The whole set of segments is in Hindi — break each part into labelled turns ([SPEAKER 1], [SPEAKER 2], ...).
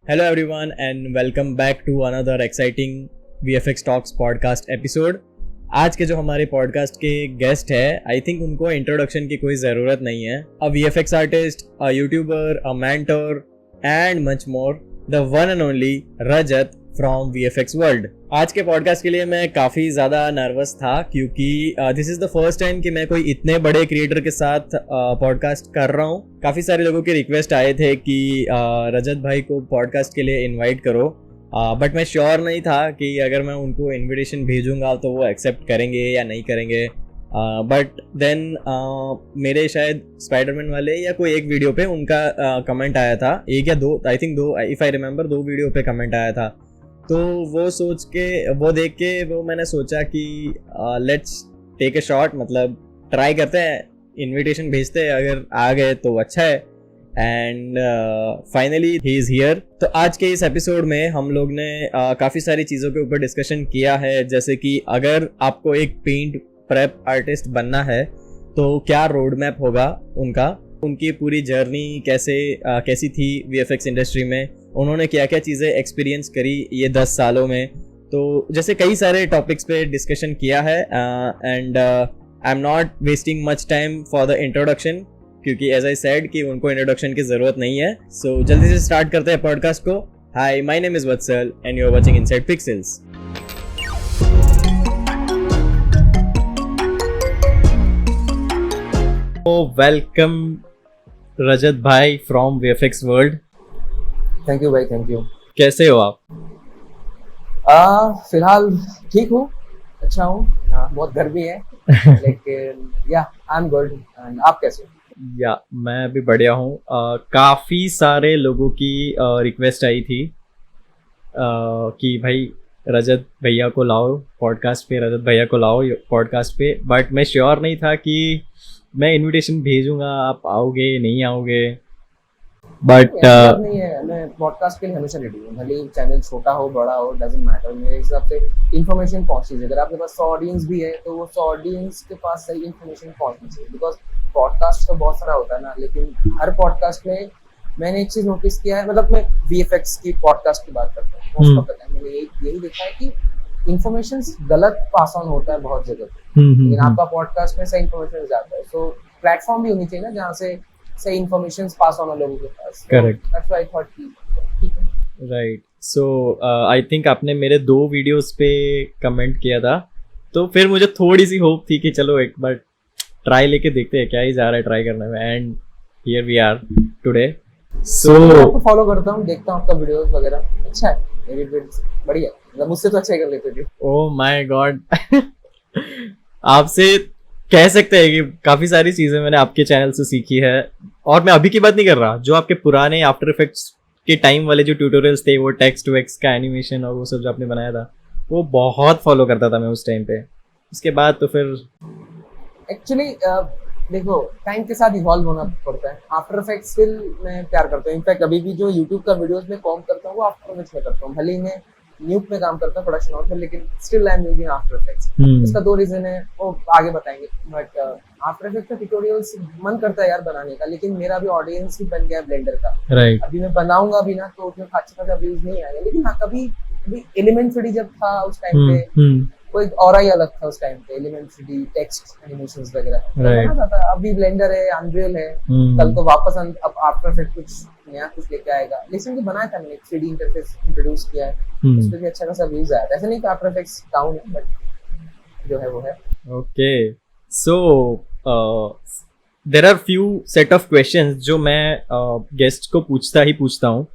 [SPEAKER 1] Hello everyone and welcome back to another exciting VFX Talks podcast episode। आज के जो हमारे पॉडकास्ट के गेस्ट है आई थिंक उनको इंट्रोडक्शन की कोई ज़रूरत नहीं है। अ VFX artist, a YouTuber, a mentor and much more, the one and only Rajat from VFX world. आज के पॉडकास्ट के लिए मैं काफ़ी ज़्यादा नर्वस था क्योंकि this is the first time कि मैं कोई इतने बड़े क्रिएटर के साथ पॉडकास्ट कर रहा हूँ। काफ़ी सारे लोगों के रिक्वेस्ट आए थे कि रजत भाई को पॉडकास्ट के लिए इनवाइट करो, बट मैं श्योर नहीं था कि अगर मैं उनको इनविटेशन भेजूंगा तो वो एक्सेप्ट करेंगे या नहीं करेंगे। बट देन मेरे शायद स्पाइडरमैन वाले या कोई एक वीडियो पे उनका कमेंट आया था, एक या दो, आई थिंक दो, इफ़ आई रिमेंबर, दो वीडियो पे कमेंट आया था। तो वो देख के मैंने सोचा कि लेट्स टेक ए शॉट, मतलब ट्राई करते हैं, इनविटेशन भेजते हैं, अगर आ गए तो अच्छा है। And finally he is here. तो आज के इस एपिसोड में हम लोग ने काफ़ी सारी चीज़ों के ऊपर डिस्कशन किया है, जैसे कि अगर आपको एक पेंट प्रेप आर्टिस्ट बनना है तो क्या रोड मैप होगा उनकी पूरी जर्नी कैसी थी VFX इंडस्ट्री में, उन्होंने क्या क्या चीज़ें एक्सपीरियंस करी ये 10 सालों में। तो जैसे कई सारे टॉपिक्स पे डिस्कशन किया है and I am not wasting much time for the introduction क्योंकि एज आई सेड कि उनको इंट्रोडक्शन की ज़रूरत नहीं है। सो जल्दी से स्टार्ट करते हैं पॉडकास्ट को। Hi, my name is Vatsal and you are watching Inside Pixels. Welcome Rajat भाई from VFX world.
[SPEAKER 2] Thank you भाई, थैंक यू।
[SPEAKER 1] कैसे हो आप?
[SPEAKER 2] फिलहाल ठीक हूँ, अच्छा हूँ। बहुत गर्मी है लेकिन या आई एम गुड। एंड आप कैसे हो?
[SPEAKER 1] या मैं भी बढ़िया हूँ। काफ़ी सारे लोगों की रिक्वेस्ट आई थी कि भाई रजत भैया को लाओ पॉडकास्ट पे, बट मैं श्योर नहीं था कि मैं इनविटेशन भेजूंगा, आप आओगे नहीं आओगे। बट
[SPEAKER 2] नहीं है, मैं पॉडकास्ट के लिए हमेशा रेडी हूँ, भले चैनल छोटा हो बड़ा हो, डजंट मैटर। मेरे हिसाब से इन्फॉर्मेशन पहुंचनी चाहिए। अगर आपके पास 100 ऑडियंस भी है तो वो 100 ऑडियंस के पास सही इन्फॉर्मेशन पहुंचनी चाहिए। बिकॉज पॉडकास्ट तो बहुत सारा होता है ना, लेकिन हर पॉडकास्ट में मैंने एक चीज नोटिस किया है, मतलब मैं VFX की पॉडकास्ट की बात करता हूँ, मोस्ट ऑफ द टाइम मैंने यही देखा है कि इन्फॉर्मेशन गलत पास ऑन होता है बहुत जगह पे, लेकिन आपका पॉडकास्ट में सही इन्फॉर्मेशन जाता है। सो प्लेटफॉर्म भी होनी चाहिए ना जहाँ से सही इन्फॉर्मेशन पास ऑन लोगों के पास।
[SPEAKER 1] Correct,
[SPEAKER 2] that's why I thought कि ठीक है।
[SPEAKER 1] राइट। सो आई थिंक आपने मेरे 2 वीडियोस पे कमेंट किया था, तो फिर मुझे थोड़ी सी होप थी कि चलो एक बार ट्राई लेके देखते हैं क्या ही जा रहा है ट्राई करने में। And here we are today. So
[SPEAKER 2] आपको फॉलो करता हूँ, देखता हूँ आपका वीडियोस वगैरह, अच्छा है, मेरी वीडियोस बढ़िया, मतलब मुझसे तो अच्छा ही कर लेते हो।
[SPEAKER 1] ओह माय गॉड आपसे कह सकते हैं कि काफ़ी सारी चीज़ें मैंने आपके चैनल से सीखी है। और मैं अभी की बात नहीं कर रहा, जो आपके पुराने आफ्टर इफेक्ट्स के टाइम वाले जो ट्यूटोरियल्स थे, वो टेक्स्ट टू एक्स का एनिमेशन और वो सब जो आपने बनाया था, वो बहुत फॉलो करता था मैं उस टाइम पे। उसके बाद तो फिर
[SPEAKER 2] एक्चुअली देखो, टाइम के साथ इवॉल्व होना पड़ता है। आफ्टर इफेक्ट्स स्टिल मैं प्यार करता हूँ। इनफैक्ट अभी भी जो यूट्यूब का वीडियोस में कॉम करता हूँ वो आफ्टर इफेक्ट्स में करता हूँ। भले ही मैं न्यूक में काम करता हूँ प्रोडक्शन हाउस में, लेकिन still I am using after effects. इसका 2 रीजन है, वो आगे बताएंगे। बट आफ्टर इफेक्ट्स का ट्यूटोरियल्स मन करता है यार बनाने का, लेकिन मेरा भी ऑडियंस ही बन गया ब्लेंडर का।
[SPEAKER 1] राइट।
[SPEAKER 2] अभी मैं बनाऊंगा भी ना तो उसमें अच्छा खासा व्यूज नहीं आएगा, लेकिन हाँ कभी एलिमेंट 3D जब था उस टाइम पे कोई और ही अलग था। उस टाइम पे एलिमेंट 3D टेक्स्ट एनिमेशंस वगैरह बना जाता है। अभी ब्लेंडर है, अनरियल है, कल तो वापस अब आफ्टर इफेक्ट कुछ नया कुछ लेके आएगा। लेकिन बनाया था मैंने, 3D इंटरफेस इंट्रोड्यूस किया है, उस पे भी अच्छा खासा व्यूज आया था। ऐसा नहीं कि आफ्टर इफेक्ट्स डाउन है, बट जो है वो है।
[SPEAKER 1] Okay, so there are few set of questions जो मैं गेस्ट को पूछता हूँ।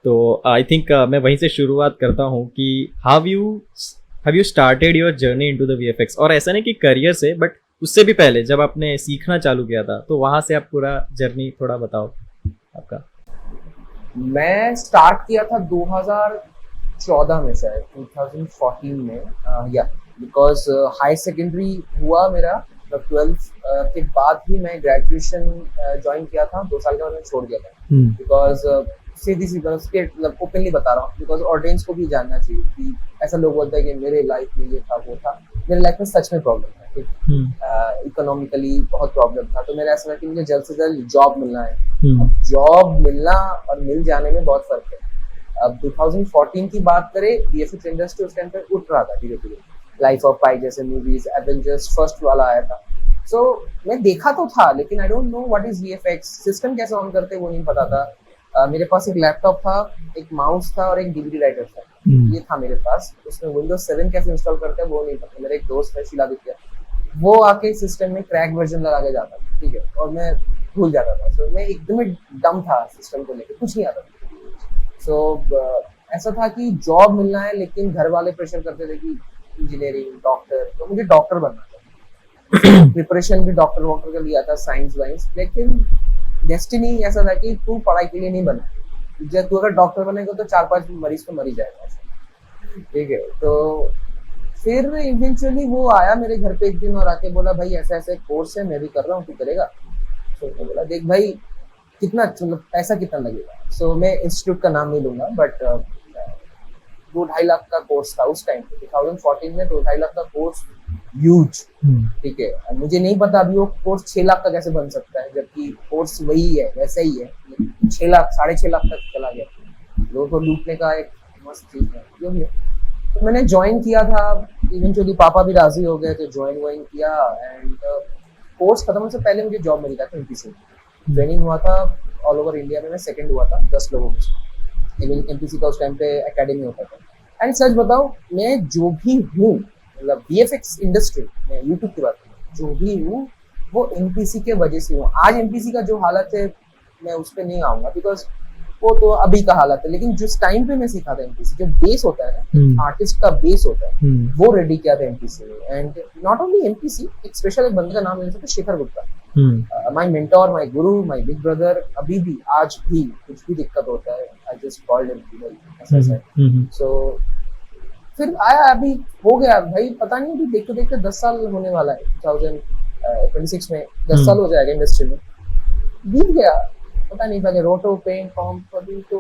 [SPEAKER 1] तो आई थिंक मैं वहीं से शुरुआत करता हूँ कि have you started your journey into the VFX? और ऐसा नहीं कि करियर से, बट उससे भी पहले जब आपने सीखना चालू किया था, तो वहाँ से आप पूरा जर्नी थोड़ा बताओ आपका।
[SPEAKER 2] मैं स्टार्ट किया था 2014 में, शायद 2014 में, या बिकॉज हाई सेकेंडरी हुआ मेरा, मतलब 12th के बाद ही मैं ग्रेजुएशन ज्वाइन किया था। 2 साल के बाद मैंने छोड़ दिया था बिकॉज सीधी सी मतलब ओपनली बता रहा हूँ, बिकॉज ऑडियंस को भी जानना चाहिए कि ऐसा लोग बोलते हैं कि मेरे लाइफ में ये था वो था। मेरे लाइफ में सच में प्रॉब्लम था, ठीक, इकोनॉमिकली बहुत प्रॉब्लम था। तो मेरा ऐसा था कि मुझे जल्द से जल्द जॉब मिलना है। अब जॉब मिलना और मिल जाने में बहुत फर्क है। अब 2014 की बात करें, वीएफएक्स इंडस्ट्री उस टाइम पे उठ रहा था धीरे धीरे, लाइफ ऑफ पाई जैसे मूवीज, एवेंजर्स फर्स्ट वाला आया था। सो मैं देखा तो था, लेकिन I don't know what is VFX, system कैसे ऑन करते वो नहीं पता था। मेरे पास एक लैपटॉप था, एक माउस था और एक डीवीडी राइटर था, ये था मेरे पास। उसमें विंडोज 7 कैसे इंस्टॉल करते हैं वो नहीं पता। मेरा एक दोस्त है शिलादित्य, वो आके सिस्टम में क्रैक वर्जन लगा के जाता था, ठीक है, और मैं भूल जाता था। सो मैं एकदम डम था सिस्टम को लेकर, कुछ नहीं आता था। सो ऐसा था कि जॉब मिलना है, लेकिन घर वाले प्रेशर करते थे कि इंजीनियरिंग, डॉक्टर, तो मुझे डॉक्टर बनना था। प्रिपरेशन भी डॉक्टर वॉक्टर का लिया था, साइंस वाइंस, लेकिन डेस्टिनी ऐसा था कि तू पढ़ाई के लिए नहीं बना, जब तू अगर डॉक्टर बनेगा तो 4-5 मरीज तो मर ही जाएगा, ठीक है। तो फिर इवेंचुअली वो आया मेरे घर पे एक दिन और आके बोला, भाई ऐसा ऐसा कोर्स है, मैं भी कर रहा हूँ, तू करेगा? तो मैं बोला, देख भाई कितना, मतलब पैसा कितना लगेगा? सो मैं इंस्टीट्यूट का नाम नहीं लूंगा, बट 2-2.5 लाख का कोर्स था उस टाइम पे, 2014 में 2-2.5 लाख का कोर्स, ह्यूज, ठीक है। मुझे नहीं पता अभी वो कोर्स 6 लाख का कैसे बन सकता है, जबकि कोर्स वही है, वैसा ही है, 6 लाख 6.5 लाख तक चला गया। लोगों को लूटने का एक मस्त चीज है जो भी है। तो मैंने ज्वाइन किया था, इवेंचुअली पापा भी राजी हो गए, तो ज्वाइन किया, एंड कोर्स खत्म होने से पहले मुझे जॉब मिली था एमपीसी। ट्रेनिंग हुआ था ऑल ओवर इंडिया में, मैं सेकंड हुआ था 10 लोगों में। एमपीसी का उस टाइम पे एकेडमी होता था। एंड सच बताओ, मैं जो भी हूँ, मतलब वीएफएक्स इंडस्ट्री में, यूट्यूब की बात करूँ, जो भी हूँ वो एमपीसी के वजह से हूँ। आज एमपीसी का जो हालत है मैं उस पर नहीं आऊंगा, बिकॉज वो तो अभी का हालत है, लेकिन जिस टाइम पे मैं सीखा था एमपीसी, जो बेस होता है ना, आर्टिस्ट का बेस होता है, वो रेडी किया था एमपीसी में। एंड नॉट ओनली एमपीसी, एक स्पेशल एक बंदे का नाम ले सकते, Shekhar Gupta, my mentor, my Guru, my big brother. अभी भी, आज भी कुछ भी दिक्कत होता है, आई जस्ट कॉल्ड हिम, ऐसा है। सो फिर आया, अभी हो गया भाई, पता नहीं, अभी देखते देखते 10 साल होने वाला है, 2026 में 10 साल हो जाएगा इंडस्ट्री में, बीत गया पता नहीं। पहले रोटो, पेंट, कॉम्प, अभी तो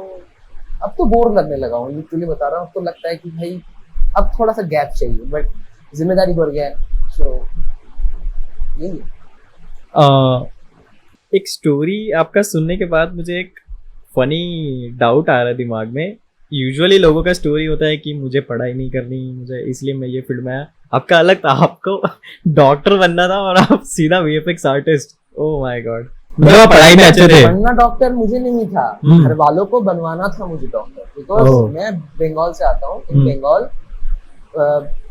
[SPEAKER 2] अब तो बोर लगने लगा हूँ, लिटरली बता रहा हूँ। अब तो लगता है कि भाई अब थोड़ा सा गैप चाहिए, बट जिम्मेदारी बढ़ गया है, सो यही है।
[SPEAKER 1] एक स्टोरी आपका सुनने के बाद मुझे एक फनी डाउट आ रहा है दिमाग में। यूजुअली लोगों का स्टोरी होता है कि मुझे पढ़ाई नहीं करनी, मुझे इसलिए मैं ये फील्ड में आया। आपका अलग था, आपको डॉक्टर बनना था और आप सीधा VFX artist. Oh my God, मतलब पढ़ाई में अच्छे थे।
[SPEAKER 2] बनना डॉक्टर मुझे नहीं था, घर वालों को बनवाना था मुझे डॉक्टर, बिकॉज मैं बंगाल से आता हूँ। इन बंगाल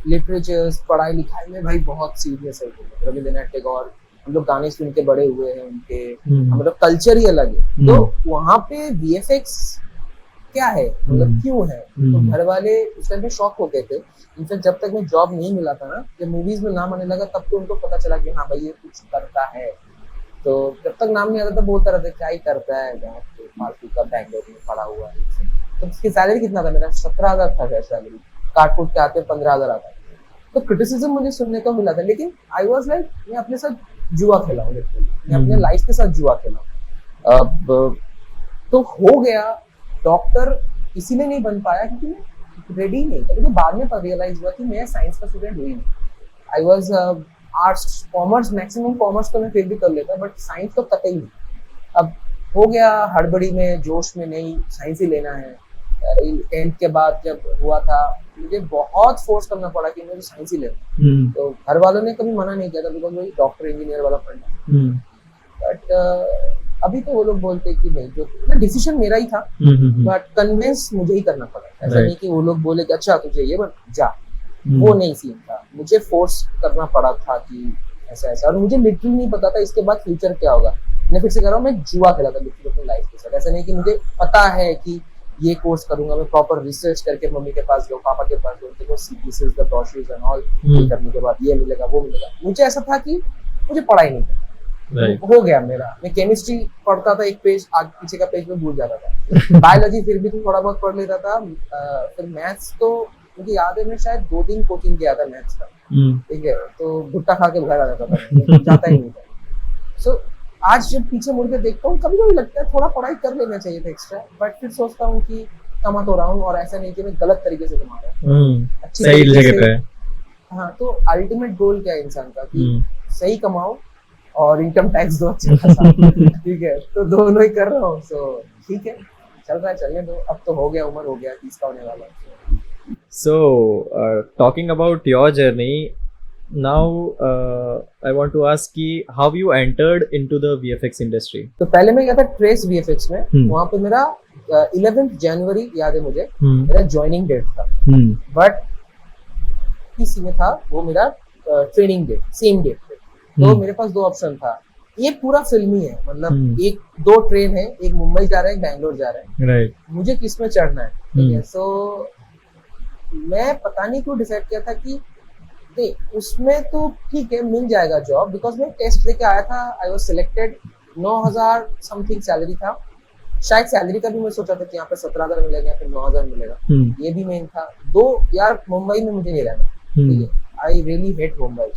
[SPEAKER 2] लिटरेचर, पढ़ाई लिखाई में भाई बहुत सीरियस है। रविंद्रनाथ टैगोर, हम लोग गाने सुन के बड़े हुए हैं उनके, मतलब कल्चर ही अलग है। तो वहाँ पे वीएफएक्स क्या है, मतलब क्यों है, तो घर वाले उस टाइम पे शॉक हो गए थे। इनफैक्ट जब तक मैं जॉब नहीं मिला था ना, जब मूवीज में नाम आने लगा, तब तो उनको पता चला कि हाँ भाई ये कुछ करता है। तो जब तक नाम नहीं आता था बोलता रहता क्या ही करता है, फालतू का बैंगलोर में पड़ा हुआ है। तो उसकी सैलरी कितना था मेरा? 17,000 था सैलरी, काट कूट के आते 15,000 आता। तो क्रिटिसिज्म मुझे सुनने को मिला था, लेकिन आई वाज लाइक मैं अपने साथ जुआ खेला हूँ, मैं अपने लाइफ के साथ जुआ खेला। अब तो हो गया डॉक्टर, इसीलिए नहीं बन पाया क्योंकि मैं रेडी नहीं था। मुझे बाद में रियलाइज हुआ कि मैं साइंस का स्टूडेंट हुई नहीं। I was arts, commerce, maximum commerce तो मैं फिर भी कर लेता, बट साइंस तो कतई नहीं। अब हो गया हड़बड़ी में, जोश में, नहीं साइंस ही लेना है। 10th के बाद जब हुआ था, मुझे बहुत फोर्स करना पड़ा कि मुझे साइंस ही लेना। तो घर वालों ने कभी मना नहीं किया था, बिकॉज वही डॉक्टर इंजीनियर वाला फंड है। बट अभी तो वो लोग बोलते कि नहीं, जो डिसीजन मेरा ही था, बट कन्विंस मुझे ही करना पड़ा। ऐसा नहीं कि वो लोग बोले कि अच्छा तुझे ये बन जा, वो नहीं सीन था, मुझे फोर्स करना पड़ा था कि ऐसा ऐसा। और मुझे लिटरली नहीं पता था इसके बाद फ्यूचर क्या होगा। मैं फिर से कह रहा हूँ, मैं जुआ खेला था लिटरली अपनी लाइफ के साथ। ऐसा नहीं कि मुझे पता है कि ये कोर्स करूंगा, मैं प्रॉपर रिसर्च करके मम्मी के पास गया, पापा के पास गया, देखो this is the brochures and all, करने के बाद ये मिलेगा वो मिलेगा। मुझे ऐसा था कि मुझे पढ़ाई नहीं हो गया मेरा। मैं केमिस्ट्री पढ़ता था, एक पेज आगे पीछे का पेज में भूल जाता था। बायोलॉजी फिर भी थोड़ा बहुत पढ़ लेता था। फिर मैथ्स तो मुझे याद है, मैं शायद 2 दिन कोचिंग गया था मैथ्स का, ठीक है, तो भुट्टा खा के घर आ जाता था, जाता ही नहीं था। सो आज जब पीछे मुड़ के देखता हूँ, कभी कभी लगता है थोड़ा पढ़ाई कर लेना चाहिए था एक्स्ट्रा, बट फिर सोचता हूँ कि कमा तो रहा हूँ, और ऐसा नहीं कि मैं गलत तरीके से कमा रहा हूँ,
[SPEAKER 1] सही जगह पे।
[SPEAKER 2] हाँ, तो अल्टीमेट गोल क्या है इंसान का कि सही कमाओ और इनकम टैक्स दो अच्छा खासा, ठीक है, तो दोनों ही कर रहा हूँ। सो ठीक है, चल रहा है, चलने दो, अब तो हो गया, उम्र हो गया, 30 का होने वाला है।
[SPEAKER 1] So, talking about your journey, now I want to ask कि how you entered into the VFX industry.
[SPEAKER 2] तो पहले मैं गया था ट्रेस वीएफएक्स में,
[SPEAKER 1] हम्म।
[SPEAKER 2] वहां पे मेरा 11th जनवरी याद है मुझे,
[SPEAKER 1] हम्म।
[SPEAKER 2] मेरा ज्वाइनिंग डेट था, बट इसी में था वो मेरा ट्रेनिंग डेट, सेम डेट पे। तो मेरे पास दो ऑप्शन था, ये पूरा फिल्मी है, मतलब एक दो ट्रेन है, एक मुंबई जा रहा है, एक बैंगलोर जा रहा है,
[SPEAKER 1] Right.
[SPEAKER 2] मुझे किस में चढ़ना है, ठीक है। सो मैं पता नहीं क्यों डिसाइड किया था कि देख उसमें तो ठीक है मिल जाएगा जॉब, बिकॉज मैं टेस्ट देके आया था, I was selected, 9,000 something salary था, शायद सैलरी का भी मैं सोचा था कि यहाँ पे 17,000 मिलेगा, फिर 9,000 मिलेगा, ये भी मेन था। दो यार मुंबई में मुझे नहीं रहना, ठीक है, आई रियली हेट मुंबई।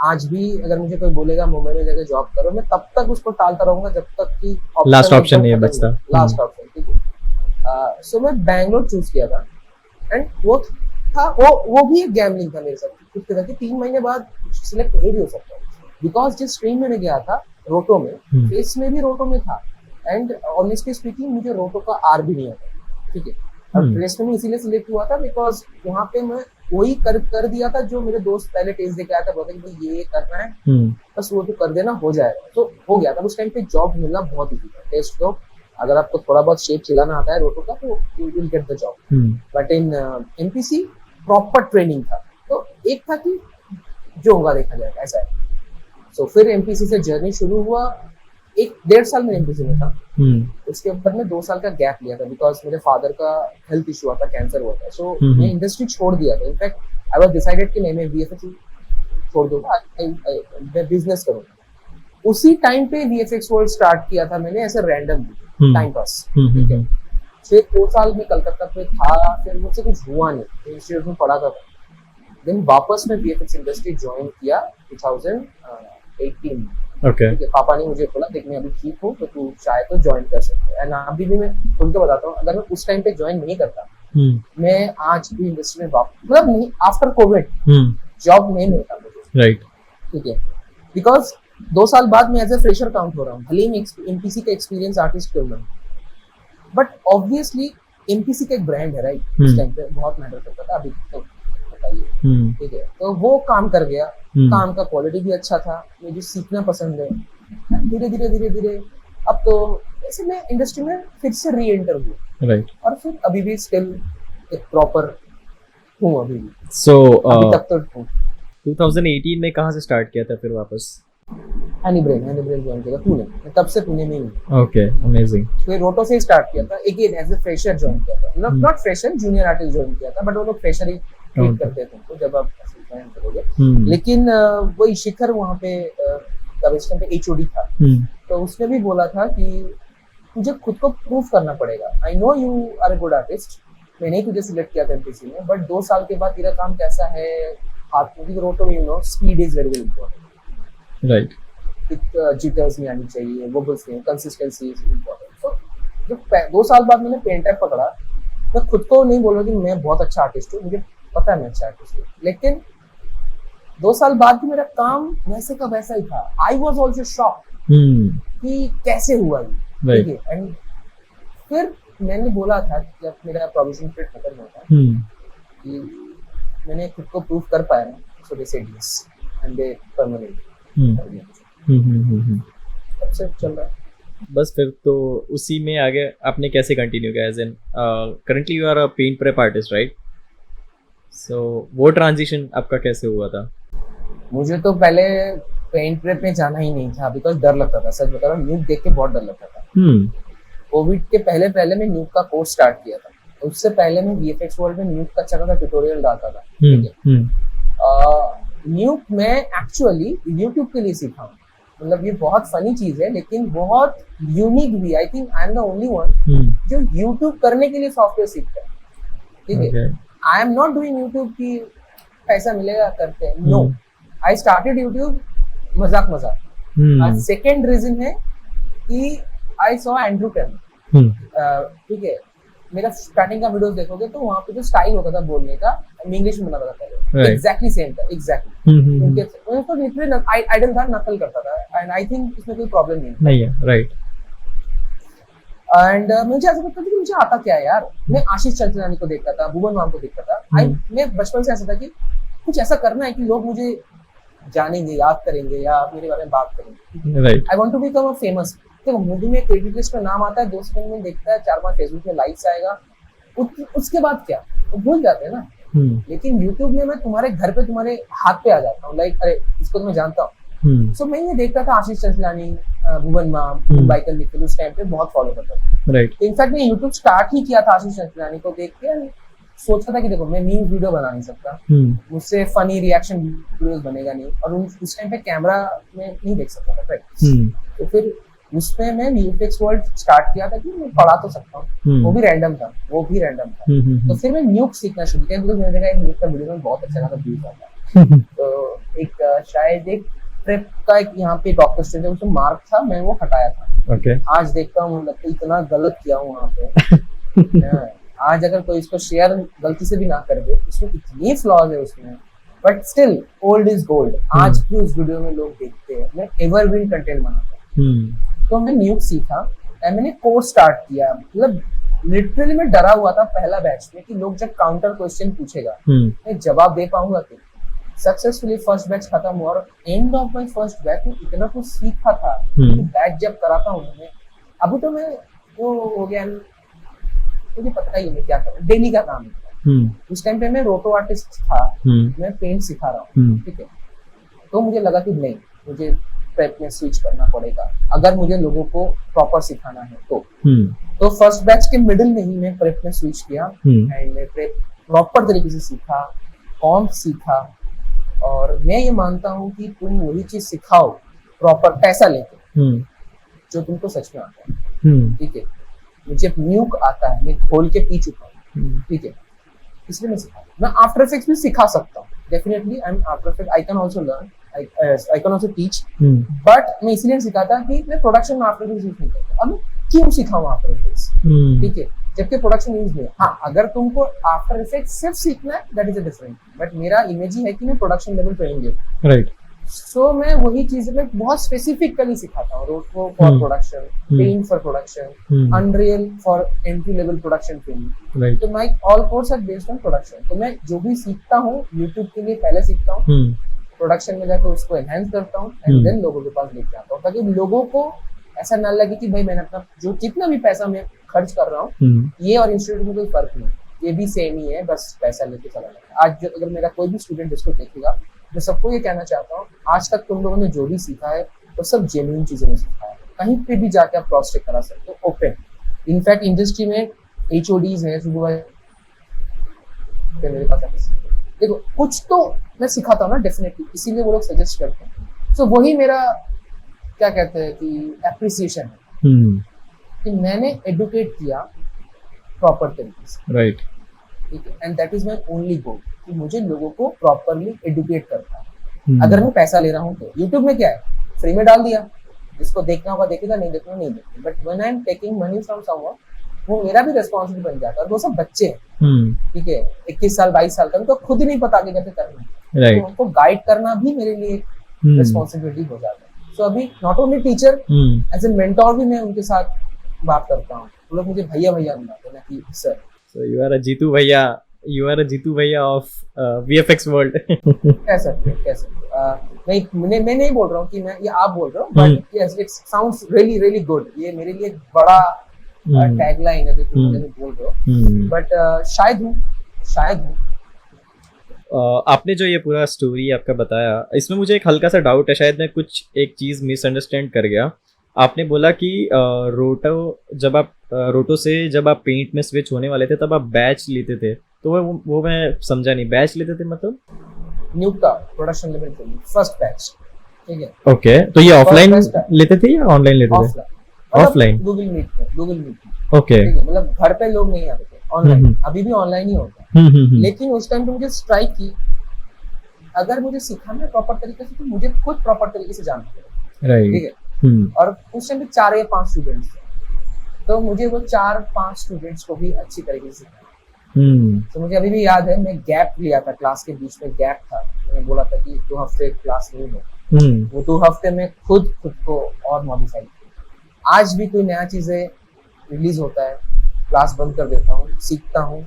[SPEAKER 2] आज भी अगर मुझे कोई बोलेगा मुंबई में जाकर जॉब करो, मैं तब तक उसको टालता रहूंगा जब तक कि
[SPEAKER 1] लास्ट ऑप्शन नहीं बचता,
[SPEAKER 2] लास्ट ऑप्शन, ठीक है। सो मैं बैंगलोर चूज किया था, एंड वो था वो भी एक गैम्बलिंग था मेरे साथ खुद के साथ, 3 महीने बाद सिलेक्ट नहीं भी हो सकता, बिकॉज जिस स्ट्रीम में मैं गया था रोटो में, फेस में भी रोटो में था, एंड ऑनेस्टली स्पीकिंग मुझे रोटो का आर भी नहीं आता, ठीक है। और ट्रेस में इसीलिए सिलेक्ट हुआ था बिकॉज वहाँ पे मैं वही कर दिया था जो मेरे दोस्त पहले टेस्ट देके आया था, बोलते कि ये करना है, बस वो तो कर देना हो जाएगा, तो हो गया था। उस टाइम पे जॉब मिलना बहुत ईजी था, टेस्ट दो, अगर आपको थोड़ा बहुत शेप खिलाना आता है रोटो का तो you will get the job. But in MPC proper training था, तो एक था कि जो होगा देखा जाएगा, ऐसा है। सो फिर एमपीसी से जर्नी शुरू हुआ, 1-1.5 साल में एमपीसी में था, उसके ऊपर मैं 2 साल का गैप लिया था बिकॉज मेरे फादर का हेल्थ इशू हुआ था, कैंसर हुआ था, सो मैं इंडस्ट्री छोड़ दिया था। इनफैक्ट आई वाज डिसाइडेड कि नहीं मैं वीएफएक्स छोड़ दूंगा, मैं बिजनेस करूंगा। उसी टाइम पे वीएफएक्स वर्ल्ड स्टार्ट किया था मैंने, ऐसे रैंडम टाइम पास, ठीक है। फिर 2 साल में कलकत्ता पे था, फिर मुझसे कुछ हुआ नहीं, इंस्टीट्यूट में पढ़ा था, देन वापस मैं वीएफएक्स इंडस्ट्री ज्वाइन किया 2018 में।
[SPEAKER 1] Okay.
[SPEAKER 2] ठीक है, पापा ने मुझे बोला देख मैं अभी ठीक हूँ तो तू चाहे तो ज्वाइन कर सकते है। एंड अभी भी मैं खुल के बताता हूँ, अगर मैं उस टाइम पे ज्वाइन नहीं करता, मैं आज भी इंडस्ट्री में मतलब नहीं, आफ्टर कोविड जॉब नहीं मिलता मुझे, राइट, ठीक है। बिकॉज 2 साल बाद मैं एज ए फ्रेशर काउंट हो रहा हूँ, भले ही मैं एमपीसी का एक्सपीरियंस आर्टिस्ट क्यों ना, बट ऑब्वियसली एमपीसी का एक ब्रांड है, राइट, उस टाइम पे बहुत मैटर करता था, अभी तो बताइए, ठीक है। तो वो काम कर गया, काम का क्वालिटी भी अच्छा था, मुझे सीखना पसंद है, धीरे धीरे अब तो ऐसे मैं इंडस्ट्री में फिर से री एंटर हुआ, राइट, और फिर अभी भी स्टिल एक प्रॉपर हूँ अभी भी।
[SPEAKER 1] सो
[SPEAKER 2] अभी तक तो हूँ।
[SPEAKER 1] 2018 में कहाँ से स्टार्ट किया था फिर वापस?
[SPEAKER 2] हनीब्रेन ज्वाइन किया था पुणे, तब से पुणे में ही।
[SPEAKER 1] Okay, amazing.
[SPEAKER 2] फिर रोटो से ही स्टार्ट किया था, again as a fresher join किया था, not fresher, junior artist join किया था, बट वो लोग फ्रेशर ही ट्रीट करते थे तो जब आप ज्वाइन करोगे। लेकिन वही शिखर वहाँ पे तब इस टाइम पे एचओडी था, तो उसने भी बोला था कि तुझे खुद को प्रूव करना पड़ेगा, I know you are a good artist, मैंने ही तुझे सिलेक्ट किया था एमपीसी में, बट 2 साल के बाद तेरा काम कैसा है, हाथ में रोटो में, you know speed is very important, right, jitters नहीं आनी चाहिए, वोबल्स नहीं, कंसिस्टेंसी इज इंपॉर्टेंट। सो जब 2 साल बाद मैंने पेन टैप पकड़ा, मैं खुद को नहीं बोल रहा कि मैं बहुत अच्छा आर्टिस्ट हूँ, मुझे पता है मैं अच्छा आर्टिस्ट हूँ, लेकिन 2 साल बाद भी मेरा काम वैसे का वैसा ही था। आई वॉज ऑल्सो शॉक्ड कि कैसे हुआ ये, ठीक है। एंड फिर मैंने बोला था जब मेरा प्रोविजन पीरियड खत्म हुआ था कि मैंने खुद को प्रूव कर पाया ना, so they said yes and they permanent अब से चल रहा है।
[SPEAKER 1] बस फिर तो उसी में आगे आपने कैसे कंटिन्यू किया? As in currently you are a paint prep artist, right? So वो ट्रांजिशन आपका कैसे हुआ था?
[SPEAKER 2] मुझे तो पहले पेंट प्रेप में जाना ही नहीं था बिकॉज डर लगता था, सच बता रहा हूँ, न्यूक देख के बहुत डर लगता था। कोविड के पहले मैं न्यूक का कोर्स स्टार्ट किया था, उससे पहले मैं वीएफएक्स वर्ल्ड में न्यूक का अच्छा खासा ट्यूटोरियल डालता था, ठीक है। न्यूक मैं एक्चुअली यूट्यूब के लिए सीखा हूँ, मतलब ये बहुत फनी चीज है लेकिन बहुत यूनिक भी। I think I am the only one जो यूट्यूब करने के लिए सॉफ्टवेयर सीखता है, ठीक है। I am not doing YouTube की पैसा मिलेगा करते हैं, नो, आई स्टार्टेड यूट्यूब मजाक। सेकेंड रीजन है कि आई सॉ एंड्रू टेल, ठीक है। मेरा स्टार्टिंग का वीडियोस देखोगे तो वहाँ पे जो स्टाइल होता था बोलने का, इंग्लिश में बनाता था पहले, एग्जैक्टली सेम था, एग्जैक्टली उनको लिटरली आइडल था, नकल करता था, एंड आई थिंक इसमें कोई प्रॉब्लम नहीं है, राइट। एंड मुझे ऐसा लगता था कि मुझे आता क्या है यार। मैं आशीष चंचलानी को देखता था, भुवन माम को देखता था। मैं बचपन से ऐसा था कि कुछ ऐसा करना है कि लोग मुझे जानेंगे, याद करेंगे या मेरे बारे में बात करेंगे।
[SPEAKER 1] Right.
[SPEAKER 2] I want to become a famous. देखो मूवी में क्रेडिट लिस्ट में नाम आता है, 2 सेकंड में देखता है, 4-5 फेसबुक में लाइक्स आएगा, उसके बाद क्या, वो भूल जाते हैं ना। लेकिन यूट्यूब में मैं तुम्हारे घर पे, तुम्हारे हाथ पे आ जाता हूँ, लाइक अरे इसको तो मैं जानता हूँ। सो मैं ये देखता था आशीष चंचलानी, भुवन माम, माइकल निखिल, उस टाइम पे बहुत फॉलो करता था।
[SPEAKER 1] राइट।
[SPEAKER 2] इनफैक्ट मैं यूट्यूब स्टार्ट ही किया था आशीष चंचलानी को देख के। सोचता था कि देखो मैं मीम वीडियो बना नहीं सकता, मुझसे फनी रिएक्शन वीडियोस बनेगा नहीं, और उस टाइम पे कैमरा में नहीं देख सकता था, राइट। तो फिर उसमें मैं वीएफएक्स वर्ल्ड स्टार्ट किया था कि मैं पढ़ा तो सकता हूँ, वो भी रैंडम था। तो फिर मैं न्यूक सीखना शुरू किया, बिकॉज़ मैंने देखा एक न्यूक का वीडियो में बहुत अच्छा खासा व्यूज आता है। तो एक शायद एक प्रेप का एक यहाँ पे डॉक्टर स्टूडेंट उसमें मार्क था, मैं वो हटाया था।
[SPEAKER 1] ओके।
[SPEAKER 2] आज देखता हूँ लगता है इतना गलत किया हूँ वहाँ पे। आज अगर कोई इसको शेयर गलती से भी ना कर दे, उसमें इतनी फ्लॉज है उसमें, but still old is gold. आज भी उस वीडियो में लोग देखते हैं, मैं एवरग्रीन कंटेंट बनाता हूँ। तो मैं न्यूक सीखा, मैंने कोर्स स्टार्ट किया। मतलब लिटरली मैं डरा हुआ था पहला बैच में कि लोग जब काउंटर क्वेश्चन पूछेगा मैं जवाब दे पाऊंगा कि। सक्सेसफुली फर्स्ट बैच खत्म हुआ, और end of my first batch में इतना कुछ सीखा था कि बैच जब करा था उन्होंने, अभी तो मैं वो हो गया, मुझे पता ही नहीं क्या करूं, डेली का काम है। उस टाइम पे मैं रोटो आर्टिस्ट था, मैं पेंट सिखा रहा हूँ, ठीक है। तो मुझे लगा कि नहीं, मुझे प्रेप में स्विच करना पड़ेगा अगर मुझे लोगों को प्रॉपर सिखाना है तो फर्स्ट बैच के मिडिल में ही मैं प्रेप में स्विच किया, एंड मैं प्रेप प्रॉपर तरीके से सीखा, कॉम्प सीखा। और मैं ये मानता हूँ कि तुम वही चीज सिखाओ प्रॉपर पैसा लेके जो तुमको सच में आता है, ठीक है। मुझे न्यूक आता है, मैं खोल के पी चुका हूँ, ठीक है, इसलिए मैं सिखा। मैं आफ्टर इफेक्ट्स भी सिखा सकता हूँ, definitely I am after effect, I can also learn, I can also teach, but मैं इसलिए सिखाता कि मैं प्रोडक्शन में आफ्टर इफेक्ट्स नहीं करता। अब मैं क्यों सिखाऊं आफ्टर इफेक्ट्स, ठीक है, जबकि प्रोडक्शन यूज नहीं है। हाँ, अगर तुमको आफ्टर इफेक्ट्स सिर्फ सीखना है that is a different, but मेरा इमेज ही है कि मैं प्रोडक्शन लेवल पे आएंगे, राइट। सो मैं वही चीज में बहुत स्पेसिफिकली सिखाता हूँ, roto for production, paint for production, unreal for entry level production training. तो my all course are based on production. तो मैं जो भी सीखता हूँ यूट्यूब के लिए पहले सीखता हूँ, प्रोडक्शन में जाकर उसको एनहांस करता हूँ, एंड देन लोगों के पास लेके आता हूँ, ताकि लोगों को ऐसा ना लगे कि भाई मैंने अपना जो जितना भी पैसा मैं खर्च कर रहा हूँ ये और इंस्टीट्यूट में कोई फर्क नहीं, ये भी सेम ही है, बस पैसा लेके चला जाता है। आज अगर मेरा कोई भी स्टूडेंट इसको देखेगा, मैं सबको ये कहना चाहता हूँ, आज तक तुम लोगों ने जो भी सीखा है वो सब जेन्युइन चीजें में सीखा है। कहीं पे भी जाके आप क्रॉस चेक करा सकते हो, ओपन। इनफैक्ट इंडस्ट्री में HODs हैं, सुपरवाइजर मेरे पास आके सीखे। देखो कुछ तो मैं सिखाता हूँ ना, डेफिनेटली, इसीलिए वो लोग सजेस्ट करते हैं। सो वही मेरा क्या कहते हैं कि एप्रिसिएशन है कि मैंने एडुकेट किया प्रॉपर तरीके से, राइट, ठीक है। And that is my only goal कि मुझे लोगों को प्रॉपरली एडुकेट करना है। अगर मैं पैसा ले रहा हूँ तो यूट्यूब में क्या है, फ्री में डाल दिया, जिसको देखना होगा देखेगा, नहीं देखना नहीं देखेगा। But when I am taking money from someone, वो मेरा भी रिस्पॉन्सिबिलिटी बन जाता है। और वो सब बच्चे हैं, ठीक है, 21 साल 22 साल का, उनको खुद ही नहीं पता आगे कैसे करना है, right. तो उनको गाइड करना भी मेरे लिए रिस्पॉन्सिबिलिटी हो जाता है। सो अभी not only teacher, as a mentor भी मैं उनके साथ बात करता हूँ। वो लोग मुझे भैया भैया बुलाते हैं ना कि sir.
[SPEAKER 1] So you are a Jeetu Bhaiya of VFX world.
[SPEAKER 2] कैसे नहीं, मैं नहीं बोल रहा हूँ कि मैं, ये आप बोल रहे हो, but yes it sounds really really good. ये मेरे लिए बड़ा टैगलाइन है जो तुम मुझे बोल रहे हो, बट शायद हूँ।
[SPEAKER 1] आपने जो ये पूरा स्टोरी आपका बताया, इसमें मुझे एक हल्का सा डाउट है, शायद मैं कुछ एक चीज़ मिसअंडरस्टैंड कर गया। आपने बोला कि रोटो से जब आप पेंट में स्विच होने वाले थे तब आप बैच लेते थे, तो वो मैं समझा नहीं, बैच लेते थे मतलब?
[SPEAKER 2] न्यूक का प्रोडक्शन लेवल पे फर्स्ट बैच, ठीक है।
[SPEAKER 1] ओके, तो ये ऑफलाइन लेते थे या ऑनलाइन लेते थे? Offline,
[SPEAKER 2] Google meet.
[SPEAKER 1] ओके,
[SPEAKER 2] मतलब घर पे लोग नहीं आते थे, ऑनलाइन। अभी भी ऑनलाइन ही होता है, लेकिन उस टाइम पे मुझे स्ट्राइक की, अगर मुझे सिखाना है प्रॉपर तरीके से तो मुझे खुद प्रॉपर तरीके से जानना पड़ेगा, राइट, ठीक है। और उस टाइम पे 4 या 5 स्टूडेंट्स थे, तो मुझे वो 4-5 स्टूडेंट्स को भी अच्छी तरीके से सिखाना। तो मुझे अभी भी याद है, मैं गैप लिया था, क्लास के बीच में गैप था, मैंने बोला था कि 2 हफ्ते क्लास नहीं हो। वो 2 हफ्ते में खुद को और मॉडिफाई किया। आज भी कोई नया चीजें रिलीज होता है, क्लास बंद कर देता हूँ, सीखता हूँ,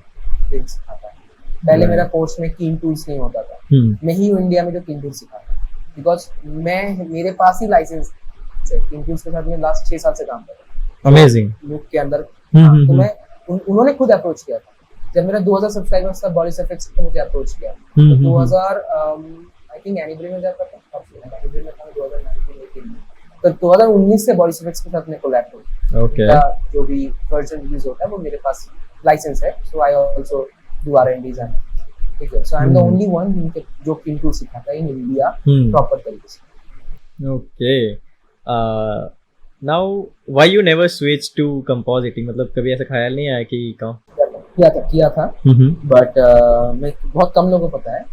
[SPEAKER 2] फिर सिखाता है। पहले
[SPEAKER 1] Right.
[SPEAKER 2] मेरा कोर्स में कीन टूल्स नहीं होता था, मैं ही हूँ इंडिया में जो कीन टूल्स सिखाता हूँ, बिकॉज मेरे पास ही लाइसेंस है कीन टूल्स के साथ। मैं लास्ट 6 साल से काम कर रहा हूँ
[SPEAKER 1] अमेजिंग।
[SPEAKER 2] लुक के अंदर। हाँ, तो मैं उन्होंने खुद अप्रोच किया था जब मेरा 2000 सब्सक्राइबर्स था, बॉडी एफएक्ट्स ने मुझे अप्रोच किया। तो 2000 आई थिंक एनिब्रे में जाता था, एनिब्रे में था 2019 में, तो 2019 से बॉडी एफएक्ट्स के साथ मैं कोलैब किया।
[SPEAKER 1] ओके,
[SPEAKER 2] जो भी वर्जन रिलीज होता है वो मेरे पास लाइसेंस है, so I also do R&Ds and ठीक है। So I am the only one जो कीन टूल सिखाता है इन इंडिया प्रॉपर तरीके से।
[SPEAKER 1] Okay. Now why you never switch to compositing? मतलब कभी ऐसा ख्याल नहीं आया कि
[SPEAKER 2] किया था बट मैं बहुत कम लोगों को पता है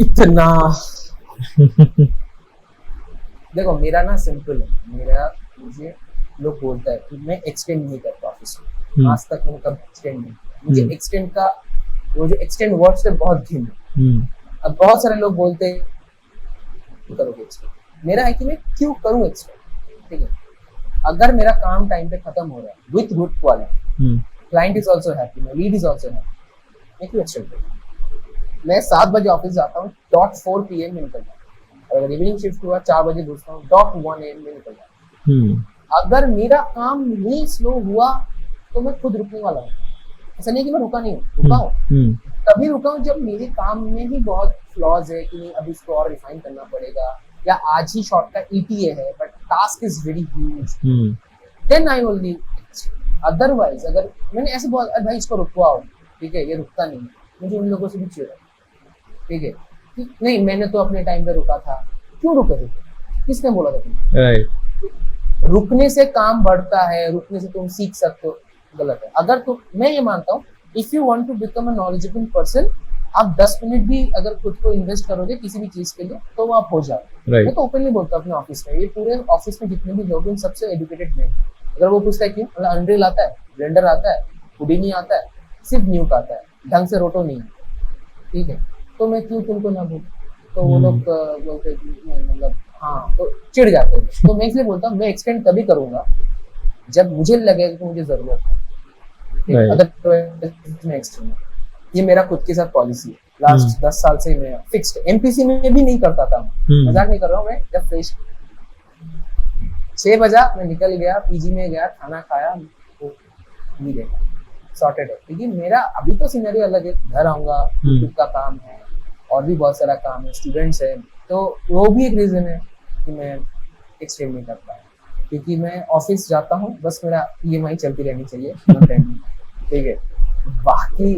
[SPEAKER 2] इतना। देखो मेरा ना सिंपल है, मुझे लोग बोलता है कि मैं एक्सटेंड नहीं करता ऑफिस में, आज तक मैंने कभी एक्सटेंड नहीं किया। मुझे एक्सटेंड का वो जो एक्सटेंड वर्ड से बहुत घिन है। अब बहुत सारे लोग बोलते हैं करोगे एक्सटेंड, मेरा है कि मैं क्यों करूं एक्सटेंड, ठीक है। अगर मेरा काम टाइम पे खत्म हो रहा है with good quality, client is also happy, my lead is also happy, मैं क्यों एक्सटेंड करूं? मैं 7 बजे ऑफिस जाता हूँ, डॉट 4 PM में निकलता हूँ। अगर इवनिंग शिफ्ट हुआ 4 बजे घुसता हूँ, डॉट 1 AM में निकलता हूँ। अगर मेरा काम नहीं स्लो हुआ तो मैं खुद रुकने वाला हूँ। ऐसा नहीं कि मैं रुका नहीं हूँ, रुका हूँ, तभी रुका हूँ जब मेरे काम में ही बहुत फ्लॉज है कि नहीं अभी इसको और रिफाइन करना पड़ेगा, या आज ही शॉर्ट का ETA है but task is very huge, then I only. Otherwise अगर मैंने ऐसे बोला अरे भाई इसको रुकवाओ, ठीक है, ये रुकता नहीं, मुझे उन लोगों से भी चिढ़ है, ठीक है, नहीं मैंने तो अपने टाइम पे रुका था, क्यों रुके थे, किसने बोला था तुम्हें? रुकने से काम बढ़ता है, रुकने से तुम सीख सकते हो, गलत है। अगर तो मैं ये मानता हूँ if you want to become a knowledgeable person, आप 10 मिनट भी अगर खुद को इन्वेस्ट करोगे किसी भी चीज के लिए तो वो आप हो जाओ। मैं तो ओपनली बोलता हूँ अपने ऑफिस में, ये पूरे ऑफिस में जितने भी लोग हैं सबसे एजुकेटेड मैं। अगर वो पूछता है क्यों, मतलब अनरियल आता है, ब्लेंडर आता है, हुडिनी आता है, सिर्फ न्यूक आता है, ढंग से रोटो नहीं है, ठीक है, तो मैं क्यों तुमको ना बोलूं? तो वो लोग बोलते हैं कि मतलब हाँ, तो चिढ़ जाते हैं। तो मैं इसलिए बोलता हूँ मैं एक्सटेंड तभी करूंगा जब मुझे लगेगा कि मुझे जरूरत है, अदरवाइज मैं एक्सटेंड, ये मेरा खुद के साथ पॉलिसी है। लास्ट 10 साल से मैं फिक्स्ड, MPC में भी नहीं करता था, मजाक नहीं कर रहा हूँ मैं। जब फ्रेश 6 बजा मैं निकल गया, PG में गया, खाना खाया, नहीं देखा, सॉर्टेड है। क्योंकि मेरा अभी तो सिनेरियो अलग है, घर आऊंगा, YouTube का काम है और भी बहुत सारा काम है, स्टूडेंट्स है, तो वो भी एक रीजन है कि मैं एक्सटेंड नहीं कर पाया। क्योंकि मैं ऑफिस जाता हूँ, बस मेरा EMI चलती रहनी चाहिए, ठीक है, बाकी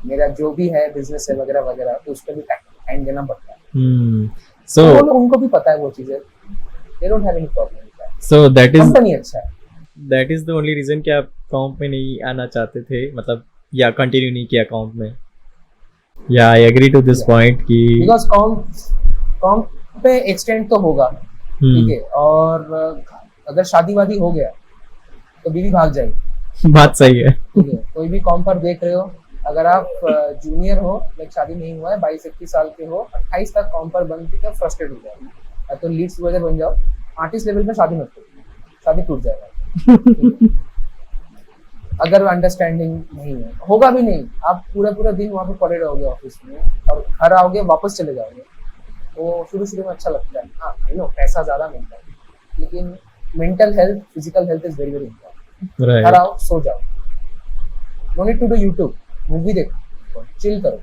[SPEAKER 2] मेरा जो भी है बिजनेस है वगैरह वगैरह, तो उस पर भी टाइम देना पड़ता है।
[SPEAKER 1] So
[SPEAKER 2] तो उनको भी पता है वो चीजें, they don't have any problem with that.
[SPEAKER 1] So that is
[SPEAKER 2] company अच्छा है।
[SPEAKER 1] That is the only reason कि आप कॉम्प में नहीं आना चाहते थे, मतलब या कंटिन्यू नहीं किया कॉम्प में। या I agree to this point कि
[SPEAKER 2] बिकॉज कॉम्प पे एक्सटेंड तो होगा, ठीक है, और अगर शादी वादी हो गया तो बीवी भाग जाएगी।
[SPEAKER 1] बात सही है,
[SPEAKER 2] ठीक है। कोई भी कॉम्प पर देख रहे हो, अगर आप जूनियर हो, लाइक शादी नहीं हुआ है, 22-21 साल के हो, 28 तक कॉम्प पर बन के फ्रस्ट्रेट हो जाओ, या तो लीड सुपरवाइजर बन जाओ। आर्टिस्ट लेवल पे शादी मत करो, शादी टूट जाएगा। अगर अंडरस्टैंडिंग नहीं है, होगा भी नहीं, आप पूरा दिन वहाँ पे पड़े रहोगे ऑफिस में और घर आओगे वापस चले जाओगे, तो शुरू में अच्छा लगता है, हाँ आई नो पैसा ज्यादा मिलता है, लेकिन mental health, physical health is very very important. घर आओ, सो जाओ, no need to do YouTube, movie देखो, चिल करो,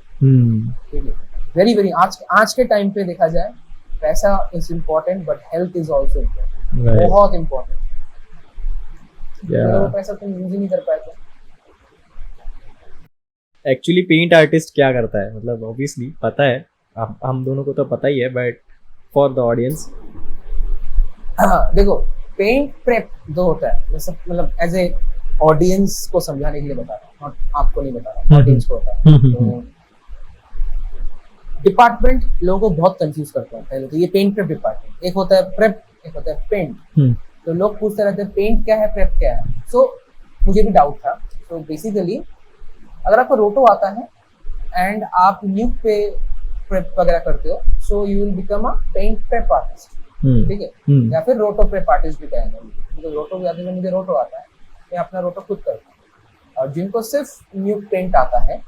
[SPEAKER 2] ठीक है। वेरी वेरी आज के टाइम पे देखा जाए पैसा is important but health is also important, बहुत इम्पोर्टेंट। वो पैसा तुम यूज ही नहीं कर पाए तो।
[SPEAKER 1] एक्चुअली पेंट आर्टिस्ट क्या करता है, मतलब ऑब्वियसली पता है, हम दोनों को तो पता ही है, बट फॉर द ऑडियंस
[SPEAKER 2] देखो पेंट प्रेप जो होता है, मतलब एज ए ऑडियंस को समझाने के लिए बता रहा हूँ, आपको नहीं बता रहा हूँ, ऑडियंस को बता रहा हूँ। तो डिपार्टमेंट लोगों को बहुत कंफ्यूज करता है। पहले तो ये पेंट प्रेप डिपार्टमेंट, एक होता है प्रेप, एक होता है पेंट। तो लोग पूछते रहते हैं पेंट क्या है, प्रेप क्या है। सो मुझे भी डाउट था। तो बेसिकली अगर आपको रोटो आता है एंड आप न्यूक पे प्रेप वगैरह करते हो, so you will become a paint prep artist. ठीक है, या फिर रोटो प्रेप आर्टिस्ट भी कहेंगे, मुझे रोटो भी आता है, मुझे रोटो आता है, मैं अपना रोटो खुद करता हूँ। और जिनको सिर्फ न्यू पेंट आता है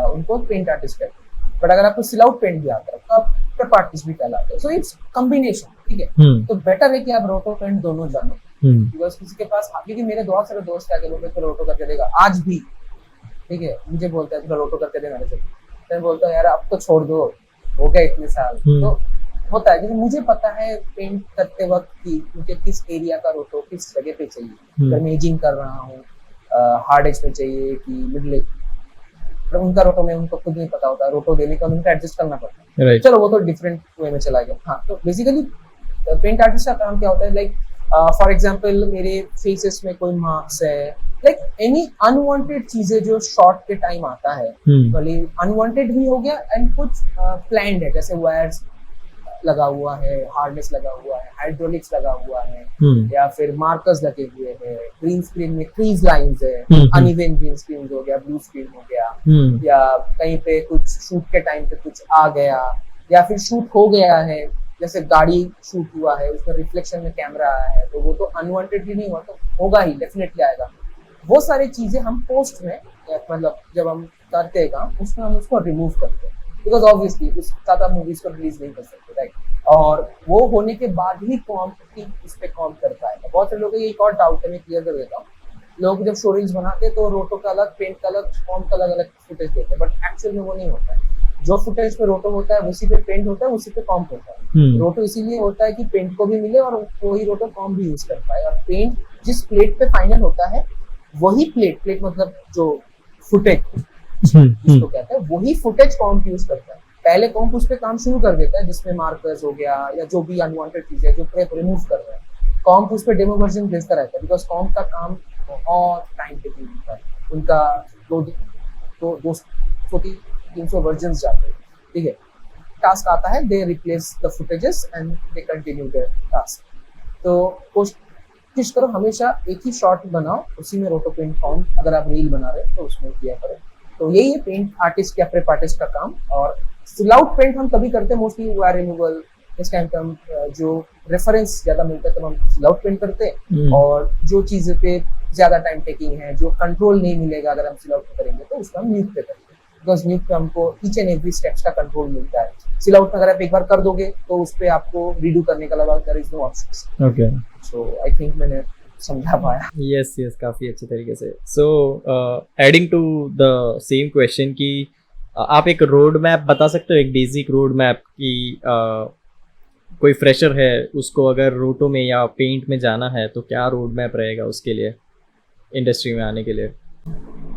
[SPEAKER 2] उनको पेंट आर्टिस्ट कहते हैं, बट अगर आपको सिलाउट पेंट भी आता है तो आप प्रेप आर्टिस्ट भी कहलाते हैं। सो इट्स कॉम्बिनेशन, ठीक है। तो बेटर है कि आप रोटो पेंट दोनों जानो, बिकॉज किसी के पास, क्योंकि मेरे बहुत सारे दोस्त आगे बोलते तो रोटो करके देगा आज भी, ठीक है, मुझे बोलता है रोटो करके देगा, तो मैं बोलता हूँ यार अब तो छोड़ दो, हो गया इतने साल। तो होता है, क्योंकि मुझे पता है पेंट करते वक्त कि मुझे किस एरिया का रोटो किस जगह पे चाहिए, अगर मैं एजिंग कर रहा हूँ हार्ड एज में चाहिए कि मिडिल एज, पर उनका रोटो में उनको खुद नहीं पता होता, रोटो देने का उनको एडजस्ट करना पड़ता है। चलो वो तो डिफरेंट वे में चला गया। हाँ, तो बेसिकली पेंट आर्टिस्ट का काम क्या होता है, लाइक फॉर एग्जांपल मेरे फेसेस में कोई मार्क्स है, लाइक एनी अनवांटेड चीजें जो शॉट के टाइम आता है, भले अनवांटेड भी हो गया एंड कुछ प्लान्ड है, जैसे वायर्स लगा हुआ है, हार्नेस लगा हुआ है, हाइड्रोलिक्स लगा हुआ है, या फिर मार्कर्स लगे हुए हैं, ग्रीन स्क्रीन में क्रीज लाइंस है, अनइवन ग्रीन स्क्रीन हो गया, ब्लू स्क्रीन हो गया, या कहीं पे कुछ शूट के टाइम पे कुछ आ गया, या फिर शूट हो गया है, जैसे गाड़ी शूट हुआ है उसमें रिफ्लेक्शन में कैमरा आया है, तो वो तो अनवांटेडली नहीं हुआ, तो होगा ही, डेफिनेटली आएगा। वो सारी चीजें हम पोस्ट में, मतलब जब हम करते हैं काम उसमें हम उसको रिमूव करते हैं, बिकॉज ऑब्वियसली उस साथ आप मूवीज को रिलीज नहीं कर सकते, राइट। और वो होने के बाद ही कॉम्प इस पे कॉम्प कर पाएगा। बहुत से लोगों का ये एक और डाउट है, मैं क्लियर कर देता हूँ। लोग जब शो रील्स बनाते हैं तो रोटो का अलग, पेंट का अलग, कॉम्प का अलग अलग फुटेज देते हैं, बट एक्चुअल में वो नहीं होता है। जो फुटेज पे रोटो होता है उसी पे पेंट होता है, उसी पे कॉम्प होता है। रोटो इसीलिए होता है कि पेंट को भी मिले और वही रोटो कॉम्प भी यूज कर पाए, और पेंट जिस प्लेट पे फाइनल होता है वही प्लेट मतलब जो फुटेज जिसको कहते हैं, वही फुटेज कॉम्प यूज करता है। पहले कॉम्प उस पे काम शुरू कर देता है जिसमें मार्कर्स हो गया या जो भी अनवांटेड चीजें जो प्रेप रिमूव कर रहा है, कॉम्प उस पे डेमो वर्जन भेजता रहता है, बिकॉज कॉम्प का काम बहुत टाइम टेकिंग होता है, उनका 200-300 वर्जन जाते हैं, ठीक है। टास्क आता है, they replace the footages and they continue their task. तो कोशिश करो हमेशा एक ही शॉट बनाओ, उसी में रोटो पेंट कॉम्प, अगर आप रील बना रहे हो तो उसमें किया करो। तो यही है पेंट आर्टिस्ट या प्रेप आर्टिस्ट का काम। और सिलाउट पेंट हम तभी करते हैं मोस्टली वायर रिमूवल, इस टाइम पे हम जो रेफरेंस ज्यादा मिलता है तो हम सिलाउट पेंट करते हैं, और जो चीजें पे ज्यादा टाइम टेकिंग है, जो कंट्रोल नहीं मिलेगा अगर हम सिलाउट पे करेंगे, तो उसको हम न्यूक पे करेंगे, बिकॉज न्यूक पे हमको ईच एंड एवरी स्टेप्स का कंट्रोल मिलता है। सिलाउट में अगर आप एक बार कर दोगे तो उस पे आपको रीडू करने का अलावा there is no options.
[SPEAKER 1] Okay,
[SPEAKER 2] so I think मैंने समझा पाया।
[SPEAKER 1] यस काफी अच्छे तरीके से। So adding to the same question कि आप एक रोड मैप बता सकते हो, एक बेसिक रोड मैप की कोई फ्रेशर है उसको अगर रोटो में या पेंट में जाना है तो क्या रोड मैप रहेगा उसके लिए इंडस्ट्री में आने के लिए?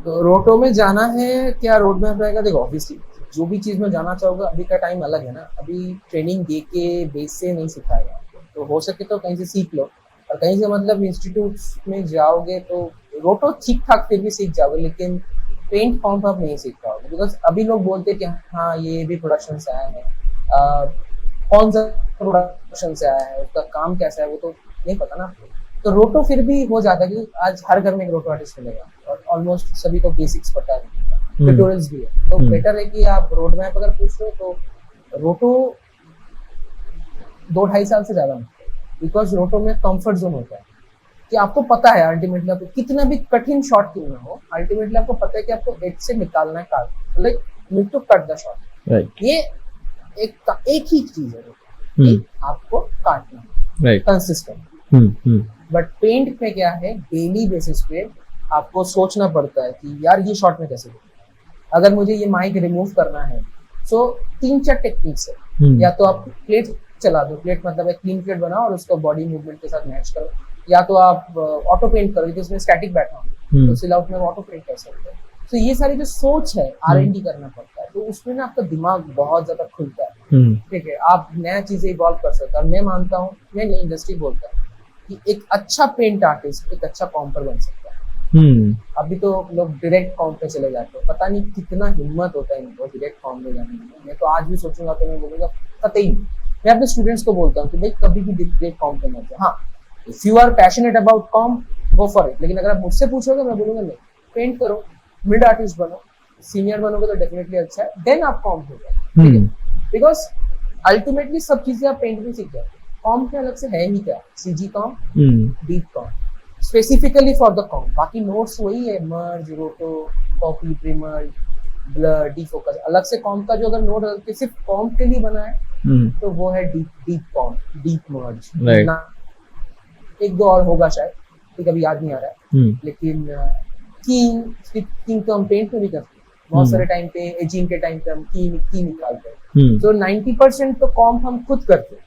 [SPEAKER 2] तो रोटो में जाना है, क्या रोड मैप रहेगा? देखो ऑब्वियसली जो भी चीज में जाना चाहोगे, अभी का टाइम अलग है ना, अभी ट्रेनिंग दे के बेस से नहीं सिखाएगा, तो हो सके तो कहीं से सीख लो, और कहीं से मतलब इंस्टीट्यूट में जाओगे तो रोटो ठीक ठाक फिर भी सीख जाओगे, लेकिन पेंट फॉर्म आप नहीं सीख पाओगे, बिकॉज अभी लोग बोलते हैं कि हाँ ये भी प्रोडक्शन से आया है, कौन सा प्रोडक्शन से आया है, उसका काम कैसा है वो तो नहीं पता ना। तो रोटो फिर भी हो जाता है कि आज हर घर में एक रोटो आर्टिस्ट मिलेगा, और ऑलमोस्ट सभी को बेसिक्स पता है, ट्यूटोरियल्स भी है, तो बेटर है कि आप रोड मैप अगर पूछ रहे हो तो रोटो 2-2.5 साल से ज्यादा, बिकॉज रोटो में कंफर्ट जोन होता है कि आपको पता है अल्टीमेटली, आपको कितना भी कठिन शॉट क्यों ना हो, अल्टीमेटली आपको पता है कि आपको एज से निकालना है card, like need to cut the shot, ये एक ही चीज है, आपको काटना है कंसिस्टेंट। बट पेंट पे क्या है, डेली बेसिस पे आपको सोचना पड़ता है कि यार ये शॉट में कैसे करूं, अगर मुझे ये माइक रिमूव करना है, सो 3-4 टेक्निक्स है, या तो आप प्लेट चला दो, प्लेट मतलब एक क्लीन प्लेट बनाओ और उसको बॉडी मूवमेंट के साथ मैच करो, या तो आप ऑटो पेंट करो जिसमें स्टैटिक बैठना हो, तो सिलाउट में ऑटो पेंट कर सकते हैं। तो ये सारी जो सोच है R&D करना पड़ता है, तो उसमें ना आपका दिमाग बहुत ज्यादा खुलता है, ठीक है, आप नया चीजें इवॉल्व कर सकते हैं। और मैं मानता हूँ, मैं इंडस्ट्री बोलता है कि एक अच्छा पेंट आर्टिस्ट एक अच्छा कॉम्पर बन सकता है। अभी तो लोग डायरेक्ट कॉम्प पे चले जाते हैं, पता नहीं कितना हिम्मत होता है इनको डायरेक्ट कॉम्प में जाने में। मैं तो आज भी सोचूंगा तो मैं बोलूंगा कतई नहीं। मैं अपने स्टूडेंट्स को बोलता हूँ कि भाई कभी भी डायरेक्ट कॉम्प पे मत जाओ। हाँ, if you are passionate about comp, go for it, लेकिन अगर आप मुझसे पूछोगे मैं बोलूंगा नहीं, पेंट करो, मिड आर्टिस्ट बनो, सीनियर बनोगे तो डेफिनेटली अच्छा है, देन आप कॉम्प हो जाए, ठीक है, बिकॉज अल्टीमेटली सब चीजें आप पेंट में सीख जाते कॉम के अलग से है ही क्या, CG com,
[SPEAKER 1] hmm
[SPEAKER 2] deep com, specifically for the com. बाकी नोट्स वही है, मर्ज, रोटो, कॉपी, प्रीमर, ब्लर, डीफोकस। अलग से कॉम का जो अगर नोट सिर्फ कॉम के लिए बना है तो वो है डीप कॉम, डीप मर्ज।
[SPEAKER 1] Right.
[SPEAKER 2] ना एक दो और होगा शायद, ठीक अभी याद नहीं आ रहा है। लेकिन कीइंग तो हम पेंट में भी करते हैं बहुत सारे टाइम पे, एजिंग के टाइम पे हम की निकालते हैं। तो 90% तो कॉम हम खुद करते हैं।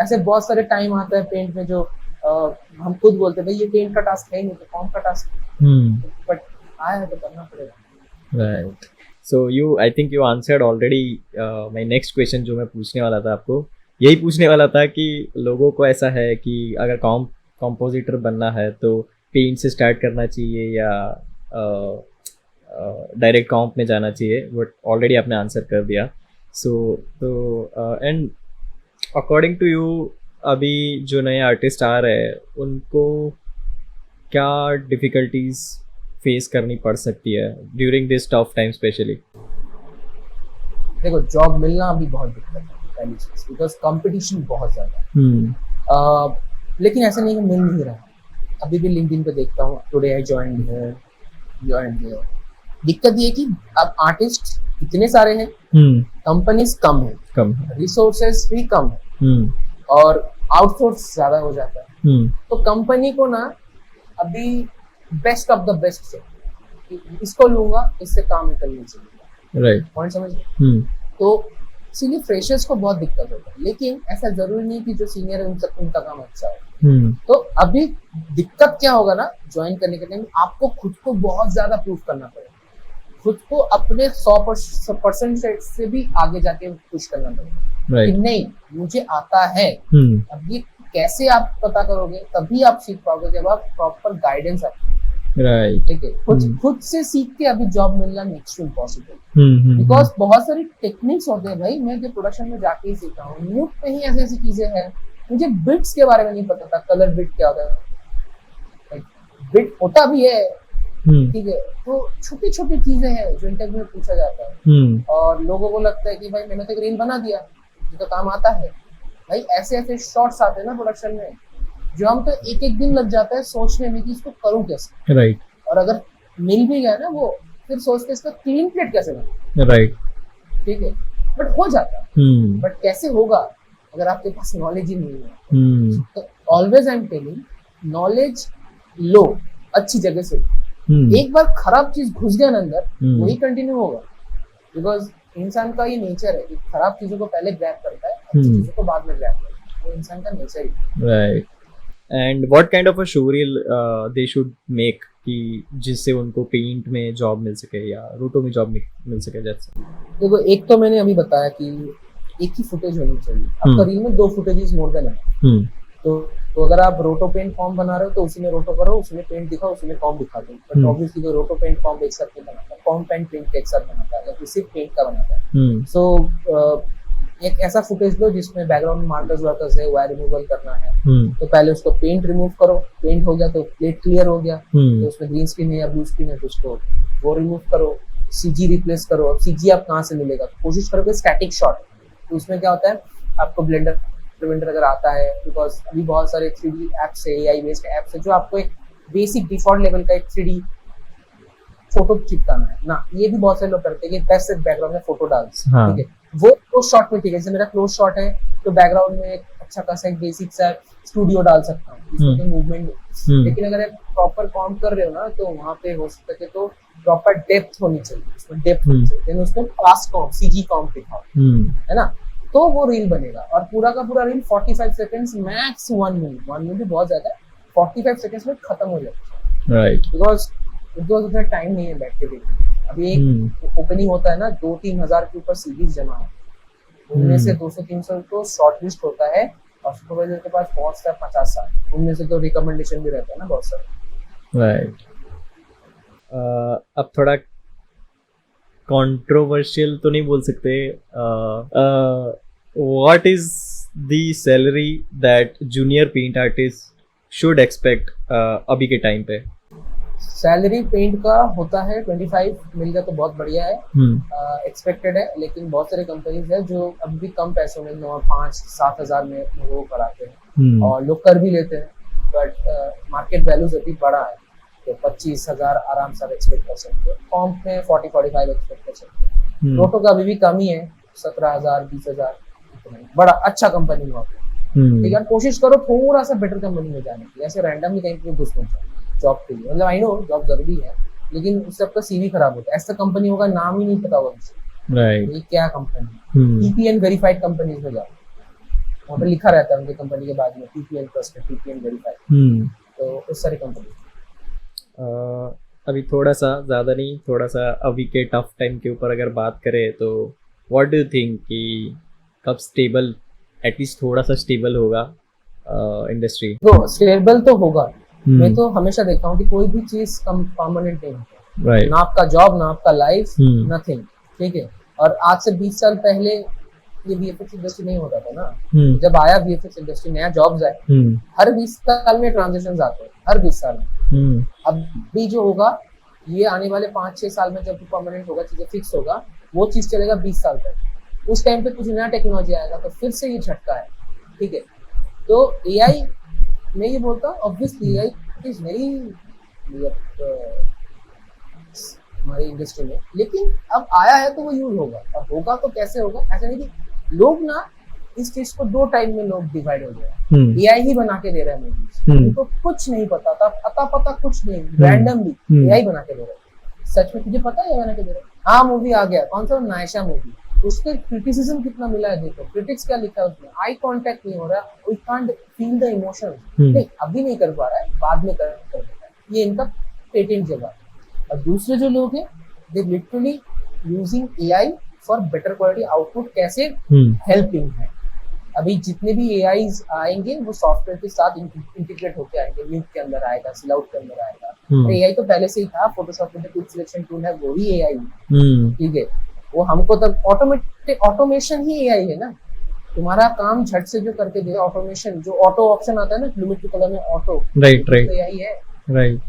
[SPEAKER 2] ऐसे बहुत सारे टाइम आता है पेंट में जो हम खुद बोलते हैं भाई ये पेंट का टास्क है ही नहीं, तो कॉम का टास्क, बट आया है तो करना पड़ेगा।
[SPEAKER 1] Right. So you, I think you answered already my next question जो मैं पूछने वाला था आपको। यही पूछने वाला था कि लोगों को ऐसा है कि अगर कॉम्पोजिटर बनना है तो पेंट से स्टार्ट करना चाहिए या डायरेक्ट कॉम्प में जाना चाहिए, बट ऑलरेडी आपने आंसर कर दिया। सो तो एंड अकॉर्डिंग टू यू अभी जो नए आर्टिस्ट आ रहे हैं उनको क्या डिफ़िकल्टीज फेस करनी पड़ सकती है during this tough time specially?
[SPEAKER 2] देखो जॉब मिलना अभी बहुत दिक्कत है पहली चीज, बिकॉज कंपटीशन बहुत ज्यादा है। लेकिन ऐसा नहीं कि मिल नहीं रहा। अभी भी लिंक्डइन पे देखता हूँ, टुडे आई जॉइंड हियर। दिक्कत ये है कि अब आर्टिस्ट इतने सारे हैं, कंपनीज कम है, रिसोर्सेज भी कम है, और आउटसोर्स ज्यादा हो जाता है। तो कंपनी को ना अभी बेस्ट ऑफ द बेस्ट से इसको लूंगा, इससे काम निकलनी चाहिए।
[SPEAKER 1] राइट,
[SPEAKER 2] पॉइंट समझ गए? तो इसीलिए फ्रेशर्स को बहुत दिक्कत होता है, लेकिन ऐसा जरूरी नहीं कि जो सीनियर है उनका काम अच्छा है। तो अभी दिक्कत क्या होगा ना, ज्वाइन करने के टाइम आपको खुद को बहुत ज्यादा प्रूव करना पड़ेगा, खुद को अपने 100% से भी आगे जाके पुश करना पड़ेगा कि नहीं मुझे आता है। अब ये कैसे आप पता करोगे, तभी आप सीख पाओगे जब आप प्रॉपर गाइडेंस आपको,
[SPEAKER 1] राइट,
[SPEAKER 2] ठीक है। खुद से सीख के अभी जॉब मिलना नेक्स्ट टू इम्पॉसिबल, बिकॉज बहुत सारी टेक्निक्स होते हैं भाई। मैं जो प्रोडक्शन में जाके ही सीखा हूँ, म्यूट पे ही ऐसी ऐसी चीजें हैं। मुझे बिट्स के बारे में नहीं पता था, कलर बिट क्या होता है, बिट होता भी है, ठीक है। तो छोटी छोटी चीजें हैं जो इंटरव्यू में पूछा जाता है, और लोगों को लगता है कि भाई मैंने तो रील बना दिया, मुझे तो काम आता है। भाई ऐसे ऐसे शॉट्स आते हैं ना प्रोडक्शन में, जो हम तो एक दिन लग जाता है सोचने में कि इसको करूं कैसे,
[SPEAKER 1] राइट।
[SPEAKER 2] और अगर मिल भी गया ना वो, फिर सोचते इसका क्लीन प्लेट कैसे बना,
[SPEAKER 1] राइट,
[SPEAKER 2] ठीक है। बट हो जाता है, बट कैसे होगा अगर आपके पास नॉलेज ही नहीं है। तो always I am telling, knowledge लो अच्छी जगह से। एक बार खराब चीज घुस गया ना अंदर, वही कंटिन्यू होगा, बिकॉज इंसान का ये नेचर है कि खराब चीजों को पहले ग्रैब करता है, अच्छी चीजों को बाद में ग्रैब करता है। वो इंसान का नेचर ही।
[SPEAKER 1] Right. And what kind of a showreel they should make कि जिससे उनको पेंट में जॉब मिल सके या रोटो में जॉब मिल सके? जैसे
[SPEAKER 2] देखो, एक तो मैंने अभी बताया कि एक ही फुटेज होनी चाहिए। आपका रील में 2 फुटेजेस मोर देन है। तो अगर आप रोटो पेंट फॉर्म बना रहे हो तो उसी में रोटो करो, उसी में पेंट दिखाओ, उसी में फॉर्म दिखा दो। बट ऑब्वियसली तो रोटो पेंट फॉर्म एक साथ नहीं बनाता, फॉर्म पेंट एक साथ बनाता है, या फिर सिर्फ पेंट का बनाता है। सो एक ऐसा फुटेज लो जिसमें बैकग्राउंड मार्कर्स वर्कर्स है, वायर रिमूवल करना है। तो पहले उसको पेंट रिमूव करो, पेंट हो गया तो प्लेट क्लियर हो गया, तो उसमें ग्रीन स्क्रीन है या ब्लू स्क्रीन है तो उसको वो रिमूव करो, सीजी रिप्लेस करो। अब सीजी आप कहाँ से मिलेगा, कोशिश करोगे स्टैटिक शॉट। तो उसमें क्या होता है, आपको ब्लेंडर अगर आता है, बिकॉज अभी बहुत सारे 3D एप्स है, AI बेस्ड एप्स है, जो आपको एक बेसिक डिफॉल्ट लेवल का एक 3D फोटो चिपकाना है ना। ये भी बहुत सारे लोग करते हैं कि बेस्ट बैकग्राउंड में फोटो डाल, ठीक है। वो क्लोज शॉट में, ठीक है, जैसे मेरा क्लोज शॉट है तो बैकग्राउंड में एक अच्छा खासा एक बेसिक सा स्टूडियो डाल सकता हूँ, इसमें तो मूवमेंट। लेकिन अगर आप प्रॉपर कॉम कर रहे हो ना, तो वहाँ पे हो सके तो प्रॉपर डेप्थ होनी चाहिए, उसमें डेप्थ होनी चाहिए। देन उसमें फास्ट कॉम, सीजी कॉम दिखाओ, है ना, तो वो रील बनेगा। और पूरा का पूरा reel 45 seconds max 1 minute, 1 minute भी बहुत ज्यादा है, 45 सेकंड्स में खत्म हो जाता है, राइट। बिकॉज उतना टाइम नहीं है बैठ के देखने। अभी एक ओपनिंग होता है ना, 2-3 हजार के ऊपर सीरीज जमा है, उनमें से 200-300 तो शॉर्ट लिस्ट होता है, और सुपरवाइजर के पास पहुंचता है 50-60, उनमें से तो रिकमेंडेशन भी रहता है ना बहुत सारे, राइट।
[SPEAKER 1] अब थोड़ा कंट्रोवर्शियल तो नहीं बोल सकते, what is the salary that junior paint artist should expect अभी के टाइम पे?
[SPEAKER 2] सैलरी पेंट का होता है 25 मिल गया तो बहुत बढ़िया है, एक्सपेक्टेड है। लेकिन बहुत सारे कंपनीज है जो अभी भी कम पैसों में 5-7 हजार में वो कराते हैं और लोग कर भी लेते हैं, बट मार्केट वैल्यूज अभी बड़ा है तो 25,000 आराम से एक्सपेक्ट कर सकते हो। कॉम्प में 40-45 एक्सपेक्ट कर सकते हैं। टोटो का अभी भी कम ही है, 17,000 20,000, बड़ा अच्छा कंपनी हुआ। ठीक है, कोशिश करो थोड़ा सा बेटर कंपनी में जाने की, ऐसे रैंडमली कहीं पे घुस मत जाओ जॉब के लिए। मतलब आई नो जॉब जरूरी है, लेकिन उससे आपका सीवी खराब होता है। ऐसा कंपनी होगा नाम ही नहीं पता होगा मुझे, राइट, ये क्या कंपनी। टीपीएन वेरीफाइड कंपनीज में जाओ, वहाँ पे लिखा रहता है उनके कंपनी के बाद में टीपीएन ट्रस्टेड, टीपीएन वेरीफाइड, तो उस सारी कंपनी।
[SPEAKER 1] अभी थोड़ा सा ज़्यादा नहीं, थोड़ा सा अभी के टफ टाइम के ऊपर अगर बात करें तो व्हाट डू यू थिंक कि कब स्टेबल, एटलीस्ट थोड़ा सा स्टेबल होगा इंडस्ट्री?
[SPEAKER 2] तो स्टेबल तो होगा। मैं तो हमेशा देखता हूँ कि कोई भी चीज कम परमानेंट नहीं होता, right. ना आपका जॉब, ना आपका लाइफ, नथिंग, ठीक है। और आज से 20 साल पहले ये वीएफएक्स इंडस्ट्री नहीं होता था ना, जब आया वीएफएक्स इंडस्ट्री, नया जॉब्स आए, हर 20 साल में ट्रांजिशंस आते हैं, हर 20 साल में। अब भी जो होगा ये आने वाले 5-6 साल में जब परमानेंट होगा, चीजें फिक्स होगा, वो चीज चलेगा 20 साल तक। उस टाइम पे कुछ नया टेक्नोलॉजी आएगा तो फिर से ये झटका है, ठीक है। तो एआई मैं ये बोलता हूँ ऑब्वियसली एआई इज वेरी हमारी इंडस्ट्री में, लेकिन अब आया है तो वो यूज होगा। अब होगा तो कैसे होगा, ऐसा नहीं कि लोग ना इस चीज को 2 टाइम में लोग डिवाइड हो गया। एआई ही बना के दे रहा है मूवीज, उनको कुछ नहीं पता था, अता पता कुछ नहीं, रैंडमली एआई बना के दे रहा है। सच में तुझे पता है बना के दे रहा है? हाँ, मूवी आ गया, कौन सा नायशा मूवी, उसके क्रिटिसिज्म कितना मिला है देखो, क्रिटिक्स क्या लिखा है उसमें, आई कांटेक्ट नहीं हो रहा, we can't feel the emotions, नहीं अभी नहीं कर पा रहा है, बाद में कर देता है, ये इनका पेटेंट जगह। और दूसरे जो लोग हैं they literally using AI for better quality output, कैसे हेल्पिंग है। अभी जितने भी एआईज आएंगे वो सॉफ्टवेयर के साथ इंटीग्रेट होकर आएंगे, न्यूक के अंदर आएगा, स्लाउट के अंदर आएगा। एआई तो पहले से ही था, फोटोशॉप में क्विक सिलेक्शन टूल है, वो ही एआई है, ठीक है। वो हमको तब ऑटोमेशन ही एआई है ना, तुम्हारा काम झट से जो करके देगा ऑटोमेशन, जो ऑटो ऑप्शन आता है ना लिमिट टू कलर में ऑटो,
[SPEAKER 1] राइट राइट,
[SPEAKER 2] एआई है,
[SPEAKER 1] राइट।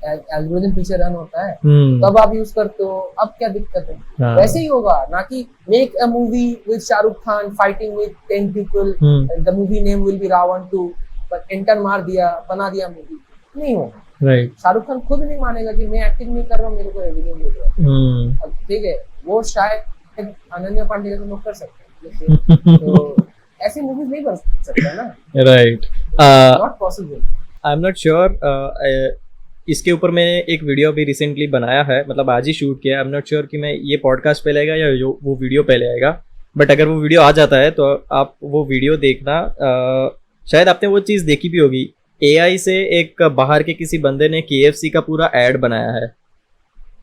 [SPEAKER 2] एल्गोरिथम पीछे रन होता है, तब आप यूज करते हो। अब क्या दिक्कत है, वैसे ही होगा ना कि make a movie with Shahrukh Khan fighting with 10 people, the movie name will be Ravan 2, but enter मार दिया, बना दिया मूवी, नहीं होगा, राइट। शाहरुख खान खुद नहीं मानेगा कि मैं एक्टिंग नहीं कर रहा हूँ, मेरे को रेवेन्यू मिल रहा है, ठीक है। वो शायद अनन्या पांडे जैसे लोग कर सकते हैं, तो ऐसी मूवीज नहीं बन सकता ना, right, not possible.
[SPEAKER 1] I am not sure, इसके ऊपर मैंने एक वीडियो भी रिसेंटली बनाया है, मतलब आज ही शूट किया। आई एम नॉट श्योर कि मैं ये पॉडकास्ट पहले आएगा या वो वीडियो पहले आएगा, बट अगर वो वीडियो आ जाता है तो आप वो वीडियो देखना। शायद आपने वो चीज़ देखी भी होगी, एआई से एक बाहर के किसी बंदे ने KFC का पूरा ऐड बनाया है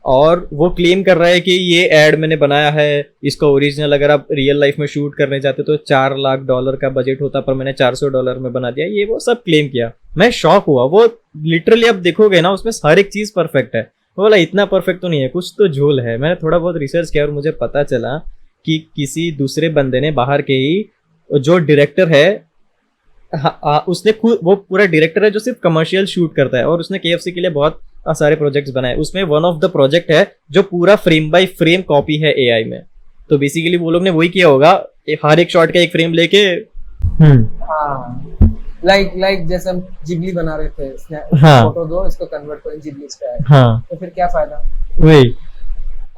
[SPEAKER 1] और वो क्लेम कर रहा है कि ये ऐड मैंने बनाया है, इसका ओरिजिनल अगर आप रियल लाइफ में शूट करने जाते तो $4 लाख का बजट होता, पर मैंने $400 में बना दिया। ये वो सब क्लेम किया, मैं शॉक हुआ। वो लिटरली आप देखोगे ना उसमें हर एक चीज़ परफेक्ट है। वो बोला इतना परफेक्ट तो नहीं है, कुछ तो झोल है। मैंने थोड़ा बहुत रिसर्च किया और मुझे पता चला कि किसी दूसरे बंदे ने, बाहर के ही जो डायरेक्टर है, उसने खुद, वो पूरा डायरेक्टर है जो सिर्फ कमर्शियल शूट करता है और उसने KFC के लिए बहुत सारे प्रोजेक्ट्स बनाए। उसमें वन ऑफ द प्रोजेक्ट है जो पूरा फ्रेम बाय फ्रेम कॉपी है एआई में। तो बेसिकली वो लोग ने वही किया होगा, हर एक शॉट का एक फ्रेम लेके,
[SPEAKER 2] लाइक जैसे हम जिबली बना रहे थे, फोटो दो, इसको कन्वर्ट करो जिबली स्टाइल, तो फिर क्या फायदा, वही।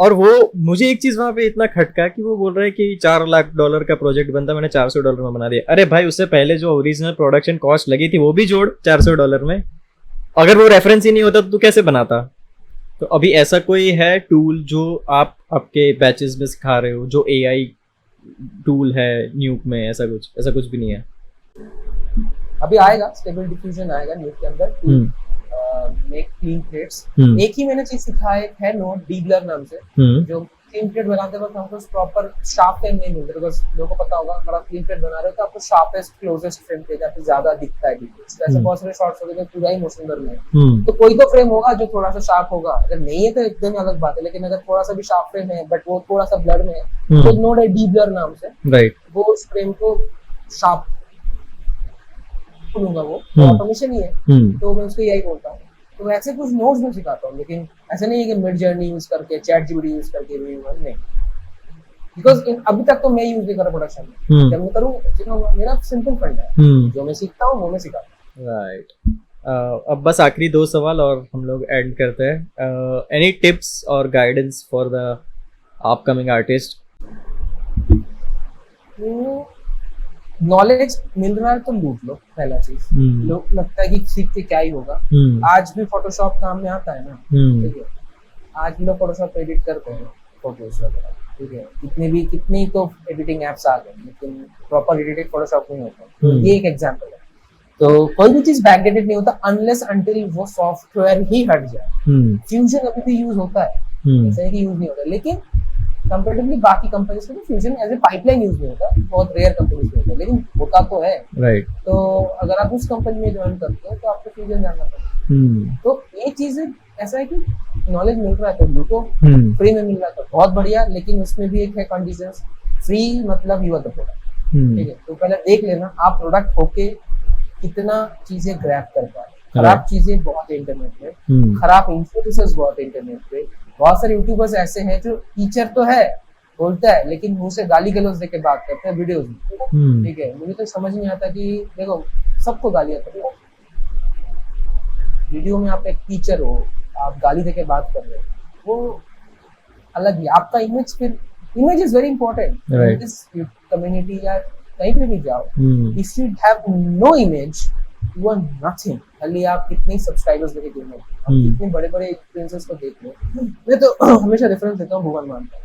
[SPEAKER 1] और वो मुझे एक चीज वहां पे इतना खटका कि वो बोल रहे हैं कि $4 लाख का प्रोजेक्ट बनता, मैंने $400 में बना दिया। अरे भाई, उससे पहले जो ओरिजिनल प्रोडक्शन कॉस्ट लगी थी वो भी जोड़ $400 में। अगर वो रेफरेंस ही नहीं होता तो तू कैसे बनाता? तो अभी ऐसा कोई है टूल जो आप आपके बैचेस में सिखा रहे हो, जो एआई टूल है न्यूक में? ऐसा कुछ भी नहीं है
[SPEAKER 2] अभी। आएगा स्टेबल डिफ्यूजन आएगा न्यूक के अंदर, मेक क्लीन प्लेट्स। एक ही मैंने चीज सिखा है नोट डीब्लर नाम से, जो क्लीन प्लेट बनाते वक्त हमको प्रॉपर शार्प फ्रेम नहीं मिलता, बिकॉज़ लोगों को पता होगा बड़ा क्लीन प्लेट बना रहे हो तो आपको शार्पेस्ट क्लोजेस्ट फ्रेम चाहिए, जहाँ पे ज्यादा दिखता है डिटेल्स। ऐसे बहुत सारे शॉट्स होते हैं पूरा ही मोशन कर रहे हैं, तो कोई तो फ्रेम होगा जो थोड़ा सा शार्प होगा, अगर नहीं है तो एकदम अलग बात है। लेकिन अगर थोड़ा सा भी शार्प फ्रेम है बट वो थोड़ा सा ब्लर में है, तो नोट है डीब्लर नाम से, राइट, वो उस फ्रेम को शार्प लूंगा, वो ऑटोमेशन ही है, तो मैं उसको यही बोलता हूँ तो ऐसे कुछ नोट्स में सिखाता हूँ, लेकिन ऐसा नहीं है कि मिड जर्नी यूज करके चैट जीपीटी यूज करके नहीं, बिकॉज अभी तक तो मैं यूज नहीं कर रहा प्रोडक्शन में। जब मैं करूँ सिखाऊंगा, मेरा सिंपल फंड है, जो मैं सीखता हूँ वो मैं सिखाता हूँ।
[SPEAKER 1] राइट। अब बस आखिरी 2 सवाल और हम लोग एंड करते हैं। एनी टिप्स और guidance for the upcoming artist?
[SPEAKER 2] Knowledge मिल रहा है तो लूट लो, पहला चीज। लोग लगता है कि सीख के क्या ही होगा। आज भी फोटोशॉप काम में आता है ना, ठीक है, आज भी लोग फोटोशॉप एडिट करते हैं फोटोज वगैरह, ठीक है, कितनी तो एडिटिंग एप्स आ गए, लेकिन प्रॉपर एडिटेड फोटोशॉप नहीं होता। ये एक एग्जांपल है। तो कोई भी चीज बैकडेटेड नहीं होता अनलेस अनटिल वो सॉफ्टवेयर ही हट जाए। फ्यूजन अभी भी यूज होता है, ऐसा है कि यूज नहीं होता, लेकिन कंपैरेटिवली बाकी कंपनीज में fusion as a pipeline use नहीं होता, बहुत रेयर कंपनीज में होता है, लेकिन होता तो है।
[SPEAKER 1] राइट।
[SPEAKER 2] तो अगर आप उस कंपनी में ज्वाइन करते हो तो आपको फ्यूजन जानना पड़ेगा। तो ये चीज ऐसा है कि नॉलेज मिल रहा है तो लूटो, फ्री में मिल रहा है तो बहुत बढ़िया, लेकिन उसमें भी एक है कंडीशंस। फ्री मतलब यू आर द प्रोडक्ट, ठीक है। तो पहले देख लेना आप प्रोडक्ट होके कितना चीजें ग्रैब कर पाए। खराब चीजें बहुत है इंटरनेट पे, खराब इन्फ्लुएंसर्स बहुत है इंटरनेट पे। बहुत सारे यूट्यूबर्स ऐसे हैं जो टीचर तो है, बोलता है, लेकिन मुंह से गाली गलौज देके बात करते हैं वीडियोस में, ठीक है। मुझे तो समझ नहीं आता कि देखो सबको गालियां करते, वीडियो में आप एक टीचर हो, आप गाली देके बात कर रहे हो, वो अलग ही आपका इमेज। फिर image is very important in this community या कहीं पे भी जाओ। If you have no image you are nothing. खाली आप कितने सब्सक्राइबर्स लेके घूम रहे हो, आप कितने बड़े बड़े इन्फ्लुएंसर्स को देख लो। मैं तो हमेशा रेफरेंस देता हूँ भुवन मान का,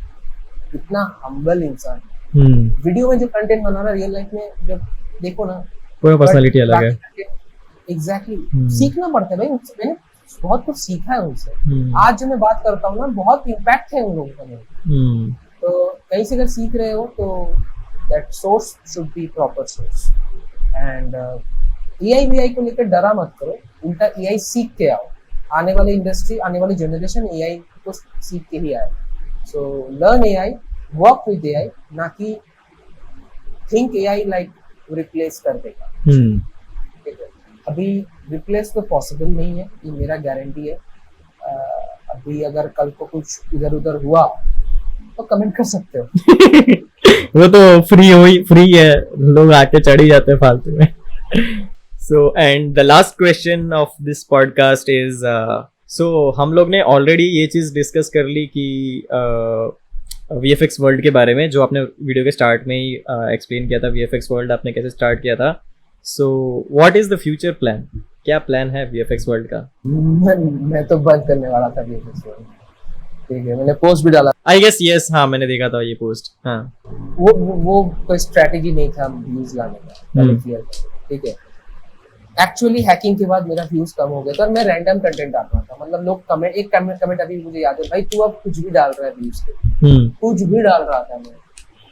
[SPEAKER 2] इतना हम्बल इंसान, वीडियो में जो कंटेंट बना रहा है रियल लाइफ में जब देखो ना,
[SPEAKER 1] पूरा पर्सनालिटी अलग है।
[SPEAKER 2] एग्जैक्टली सीखना पड़ता है भाई, मैंने बहुत कुछ सीखा है उनसे। आज जो मैं बात करता हूँ ना, बहुत इम्पैक्ट है उन लोगों का मेरे। तो कहीं से अगर सीख रहे हो तो that source should be proper source. And AI को लेकर डरा मत करो, उल्टा एआई सीख के आओ। आने वाली इंडस्ट्री, आने वाली जनरेशन एआई को सीख के ही आए। So learn AI, work with AI, ना कि थिंक एआई लाइक रिप्लेस कर देगा, ठीक है। अभी रिप्लेस तो पॉसिबल नहीं है, ये मेरा गारंटी है। अभी अगर कल को कुछ इधर उधर हुआ तो कमेंट कर सकते हो।
[SPEAKER 1] वो तो फ्री है, लोग आके चढ़ ही जाते हैं फालतू में। So and the last question of this podcast is so हम लोग ने ऑलरेडी ये चीज़ डिस्कस कर ली कि VFX वर्ल्ड के बारे में, जो आपने वीडियो के स्टार्ट में ही एक्सप्लेन किया था, VFX वर्ल्ड आपने कैसे स्टार्ट किया था। So what is the future plan? क्या प्लान है VFX वर्ल्ड का?
[SPEAKER 2] मैं तो बंद करने वाला था VFX वर्ल्ड, ठीक है। मैंने पोस्ट भी डाला,
[SPEAKER 1] आई गेस यस, हाँ मैंने देखा था ये पोस्ट। हाँ,
[SPEAKER 2] वो कोई स्ट्रेटेजी नहीं था व्यूज लाने का, ठीक है। एक्चुअली हैकिंग के बाद मेरा व्यूज कम हो गया था और मैं रैंडम कंटेंट डाल रहा था। मतलब लोग कमेंट अभी मुझे याद है, भाई तू अब कुछ भी डाल रहा है व्यूज के, कुछ भी डाल रहा था मैं।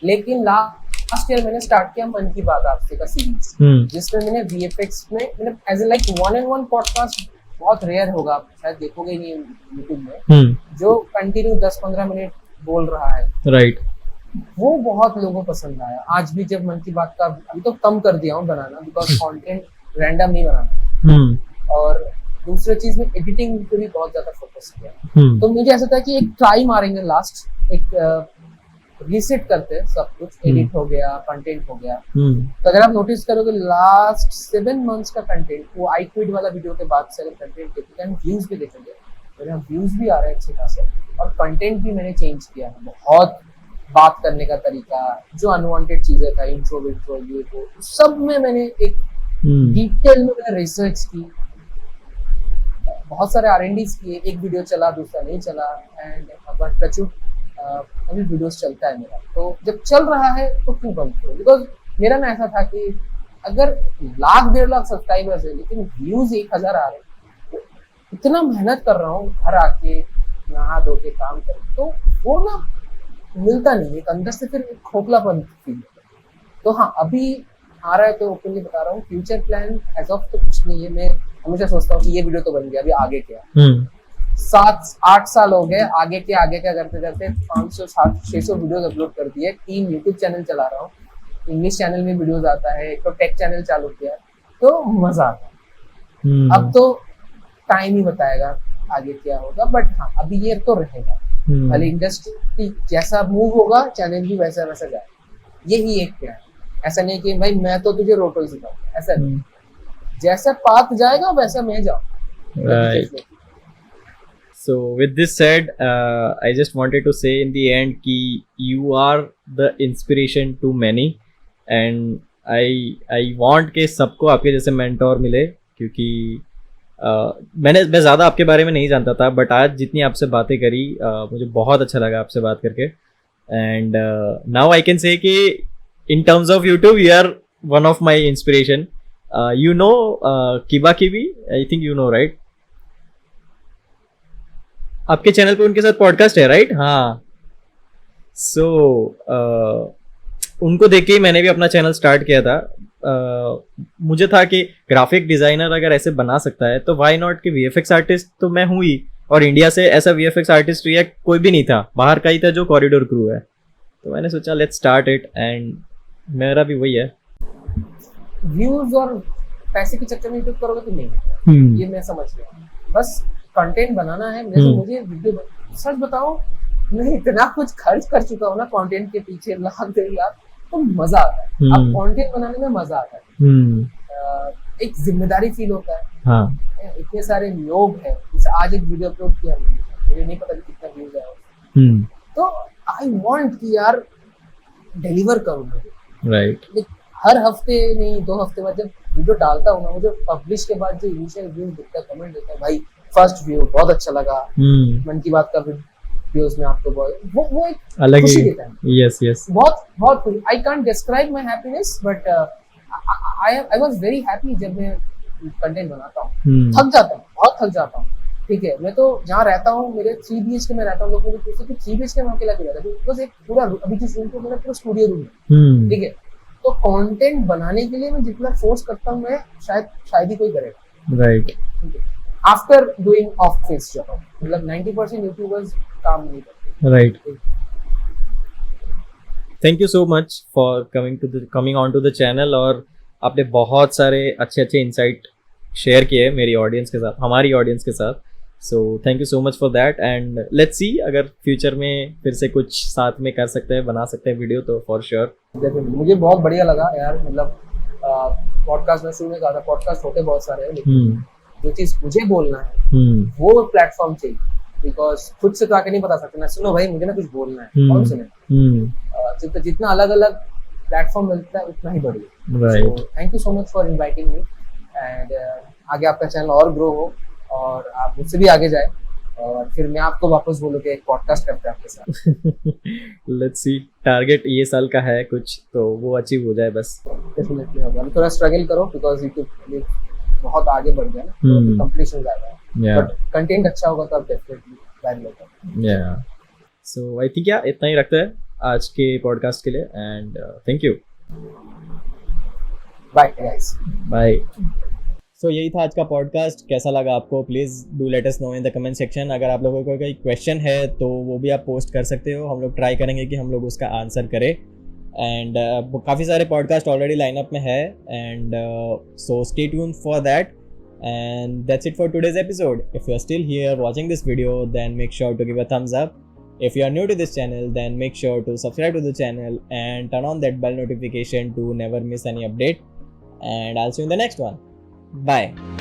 [SPEAKER 2] लेकिन लास्ट ईयर मैंने स्टार्ट किया मन की बात आपसे का सीरीज, जिसमें मैंने VFX में मैंने as a like 1-on-1 podcast, बहुत रेयर होगा, आप शायद देखोगे नहीं यूट्यूब में, जो कंटिन्यू 10-15 मिनट बोल रहा है,
[SPEAKER 1] राइट।
[SPEAKER 2] वो बहुत लोगों को पसंद आया। आज भी जब मन की बात का, अभी तो कम कर दिया हूँ बनाना, बिकॉज कंटेंट रैंडम नहीं बनाना। और दूसरी चीज में एडिटिंग पे भी बहुत ज्यादा फोकस किया। तो मुझे ऐसा था कि एक ट्राई मारेंगे, लास्ट एक रीसेट करते हैं सब कुछ, एडिट हो गया, कंटेंट हो गया। तो अगर आप नोटिस करोगे लास्ट 7 months का कंटेंट, वो आई क्विट वाला वीडियो के बाद से कंटेंट देखोगे, व्यूज भी देखेंगे, मेरे व्यूज भी आ रहे हैं अच्छे खासे, और कंटेंट भी मैंने चेंज किया है बहुत। बात करने का तरीका, जो अनवांटेड चीजें था, इंट्रो विंट्रो, ये वो सब में मैंने एक डिटेल में मैंने रिसर्च की, बहुत सारे R&Ds किए। एक वीडियो चला, दूसरा नहीं चला, एंड भगवान टचवुड अभी वीडियोस चलता है मेरा। तो जब चल रहा है तो क्यों बंद करो, बिकॉज मेरा ना ऐसा था कि अगर 1,00,000-1.5 सब्सक्राइबर्स है लेकिन व्यूज 1,000 आ रहे हैं, तो इतना मेहनत कर रहा हूँ, घर आके नहा धो के काम कर, तो वो ना मिलता नहीं, एक अंदर से फिर खोखलापन फील होता है। तो हाँ, अभी आ रहा है तो ओपनली बता रहा हूँ, फ्यूचर प्लान एज ऑफ तो कुछ नहीं है। मैं हमेशा सोचता हूँ कि ये वीडियो तो बन गया, अभी आगे क्या। 7-8 साल हो गए, आगे क्या करते करते 500-600 वीडियोस अपलोड कर दिए, 3 यूट्यूब चैनल चला रहा हूँ, इंग्लिश चैनल में वीडियोस आता है, एक तो टेक चैनल चालू किया है, तो मजा आता है। अब तो टाइम ही बताएगा आगे क्या होगा, बट हाँ अभी ये तो रहेगा। भले इंडस्ट्री जैसा मूव होगा चैनल भी वैसा वैसा जाए, यही एक प्लान। ऐसा नहीं कि भाई मैं तो तुझे रोटो सिखाऊं, ऐसा नहीं, जैसा पाथ जाएगा वैसा मैं जाऊं।
[SPEAKER 1] Right. So with this said, I just wanted to say in the end कि you are the inspiration to many, and I want कि सबको आपके जैसे mentor मिले, क्योंकि मैं ज़्यादा आपके बारे में नहीं जानता था, बट आज जितनी आपसे बातें करी मुझे बहुत अच्छा लगा आपसे बात करके। And now I can say कि in terms of YouTube you are one of my inspiration. You know Kiba Kibi, I think you know, right? आपके चैनल पे उनके साथ पॉडकास्ट है, राइट? हाँ। सो उनको देख के ही मैंने भी अपना चैनल स्टार्ट किया था। मुझे था कि ग्राफिक डिजाइनर अगर ऐसे बना सकता है तो व्हाई नॉट कि वीएफएक्स आर्टिस्ट तो मैं हूँ ही, और इंडिया से ऐसा वीएफएक्स आर्टिस्ट या कोई भी नहीं था, बाहर का ही था जो कॉरिडोर क्रू है। तो मैंने सोचा लेट्स स्टार्ट इट, एंड मेरा भी वही है।
[SPEAKER 2] व्यूज और पैसे के चक्कर में यूट्यूब करोगे तो नहीं, ये मैं समझ गया। बस कंटेंट बनाना है। जैसे मुझे वीडियो, सच बताओ मैं इतना कुछ खर्च कर चुका हूँ ना कंटेंट के पीछे, लाख 1.5 लाख, तो मजा आता है। अब कंटेंट बनाने में मजा आता है, एक जिम्मेदारी फील होता है। हाँ। इतने सारे लोग हैं, जैसे आज एक वीडियो अपलोड किया मुझे नहीं पता कितना व्यूज आया, तो आई वांट कि यार डिलीवर करूँ, राइट। हर हफ्ते नहीं 2 हफ्ते बाद जब वीडियो डालता हूँ ना, मुझे पब्लिश के बाद जो इनिशियल व्यू दिखता है, कमेंट देता है, भाई फर्स्ट व्यू बहुत अच्छा लगा, मन की बात का वीडियोस में आपको वो एक अलग खुशी देता है। यस यस, बहुत बहुत खुशी। I can't describe my happiness, but I was very happy जब मैं कंटेंट बनाता हूँ। थक जाता हूँ, बहुत थक जाता हूँ, ठीक है। मैं तो जहाँ रहता हूँ, मेरे 3 BHK में रहता हूँ, लोगों को पूछते कि 3 BHK में अकेला क्यों रहता है, बिकॉज एक पूरा अभी जिस रूम को मेरा पूरा स्टूडियो रूम है, ठीक है। तो कंटेंट बनाने के लिए मैं जितना फोर्स करता हूँ, मैं शायद ही कोई करेगा, right. After doing office job, मतलब 90% यूट्यूबर्स काम नहीं करते, right.
[SPEAKER 1] Thank you so much for coming on to the channel, और आपने बहुत सारे अच्छे अच्छे इंसाइट शेयर किए मेरी ऑडियंस के साथ, हमारी ऑडियंस के साथ। So thank you so much for that, and let's see अगर फ्यूचर में फिर से कुछ साथ में कर सकते हैं, बना सकते हैं वीडियो, तो फॉर श्योर।
[SPEAKER 2] मुझे बहुत बढ़िया लगा यार, मतलब पॉडकास्ट में शुरू में कहा था पॉडकास्ट होते बहुत सारे हैं, लेकिन जो चीज मुझे बोलना है वो प्लेटफॉर्म चाहिए, बिकॉज खुद से तो आके नहीं बता सकते ना, सुनो भाई मुझे ना कुछ बोलना है, कौन सुने। जितना अलग अलग प्लेटफॉर्म मिलता है उतना ही बढ़िया। Thank you so much for inviting me, and आगे आपका चैनल और ग्रो हो और आप मुझसे भी आगे जाए, और फिर मैं आपको वापस बोलूँ कि एक पॉडकास्ट करते हैं आपके साथ।
[SPEAKER 1] लेट्स सी, टारगेट ये साल का है कुछ, तो वो अचीव हो जाए बस।
[SPEAKER 2] डेफिनेटली होगा, थोड़ा स्ट्रगल करो, बिकॉज यूट्यूब बहुत आगे बढ़ गया ना, कंप्लीशन ज़्यादा, बट कंटेंट अच्छा होगा तो आप डेफिनेटली वैल्यू होगा।
[SPEAKER 1] या सो आई थिंक इतना ही रखते हैं आज के पॉडकास्ट के लिए, and thank you,
[SPEAKER 2] bye guys,
[SPEAKER 1] bye. So यही था आज का पॉडकास्ट। कैसा लगा आपको, please do let us know in the comment section. अगर आप लोगों को कोई क्वेश्चन है तो वो भी आप पोस्ट कर सकते हो, हम लोग ट्राई करेंगे कि हम लोग उसका आंसर करें। एंड काफ़ी सारे पॉडकास्ट ऑलरेडी लाइनअप में है, and so stay tuned for that, and that's it for today's episode. If you are still here watching this video, then make sure to give a thumbs up. If you are new to this channel, then make sure to subscribe to the channel and turn on that bell notification to never miss any update. And I'll see you in the next one. Bye.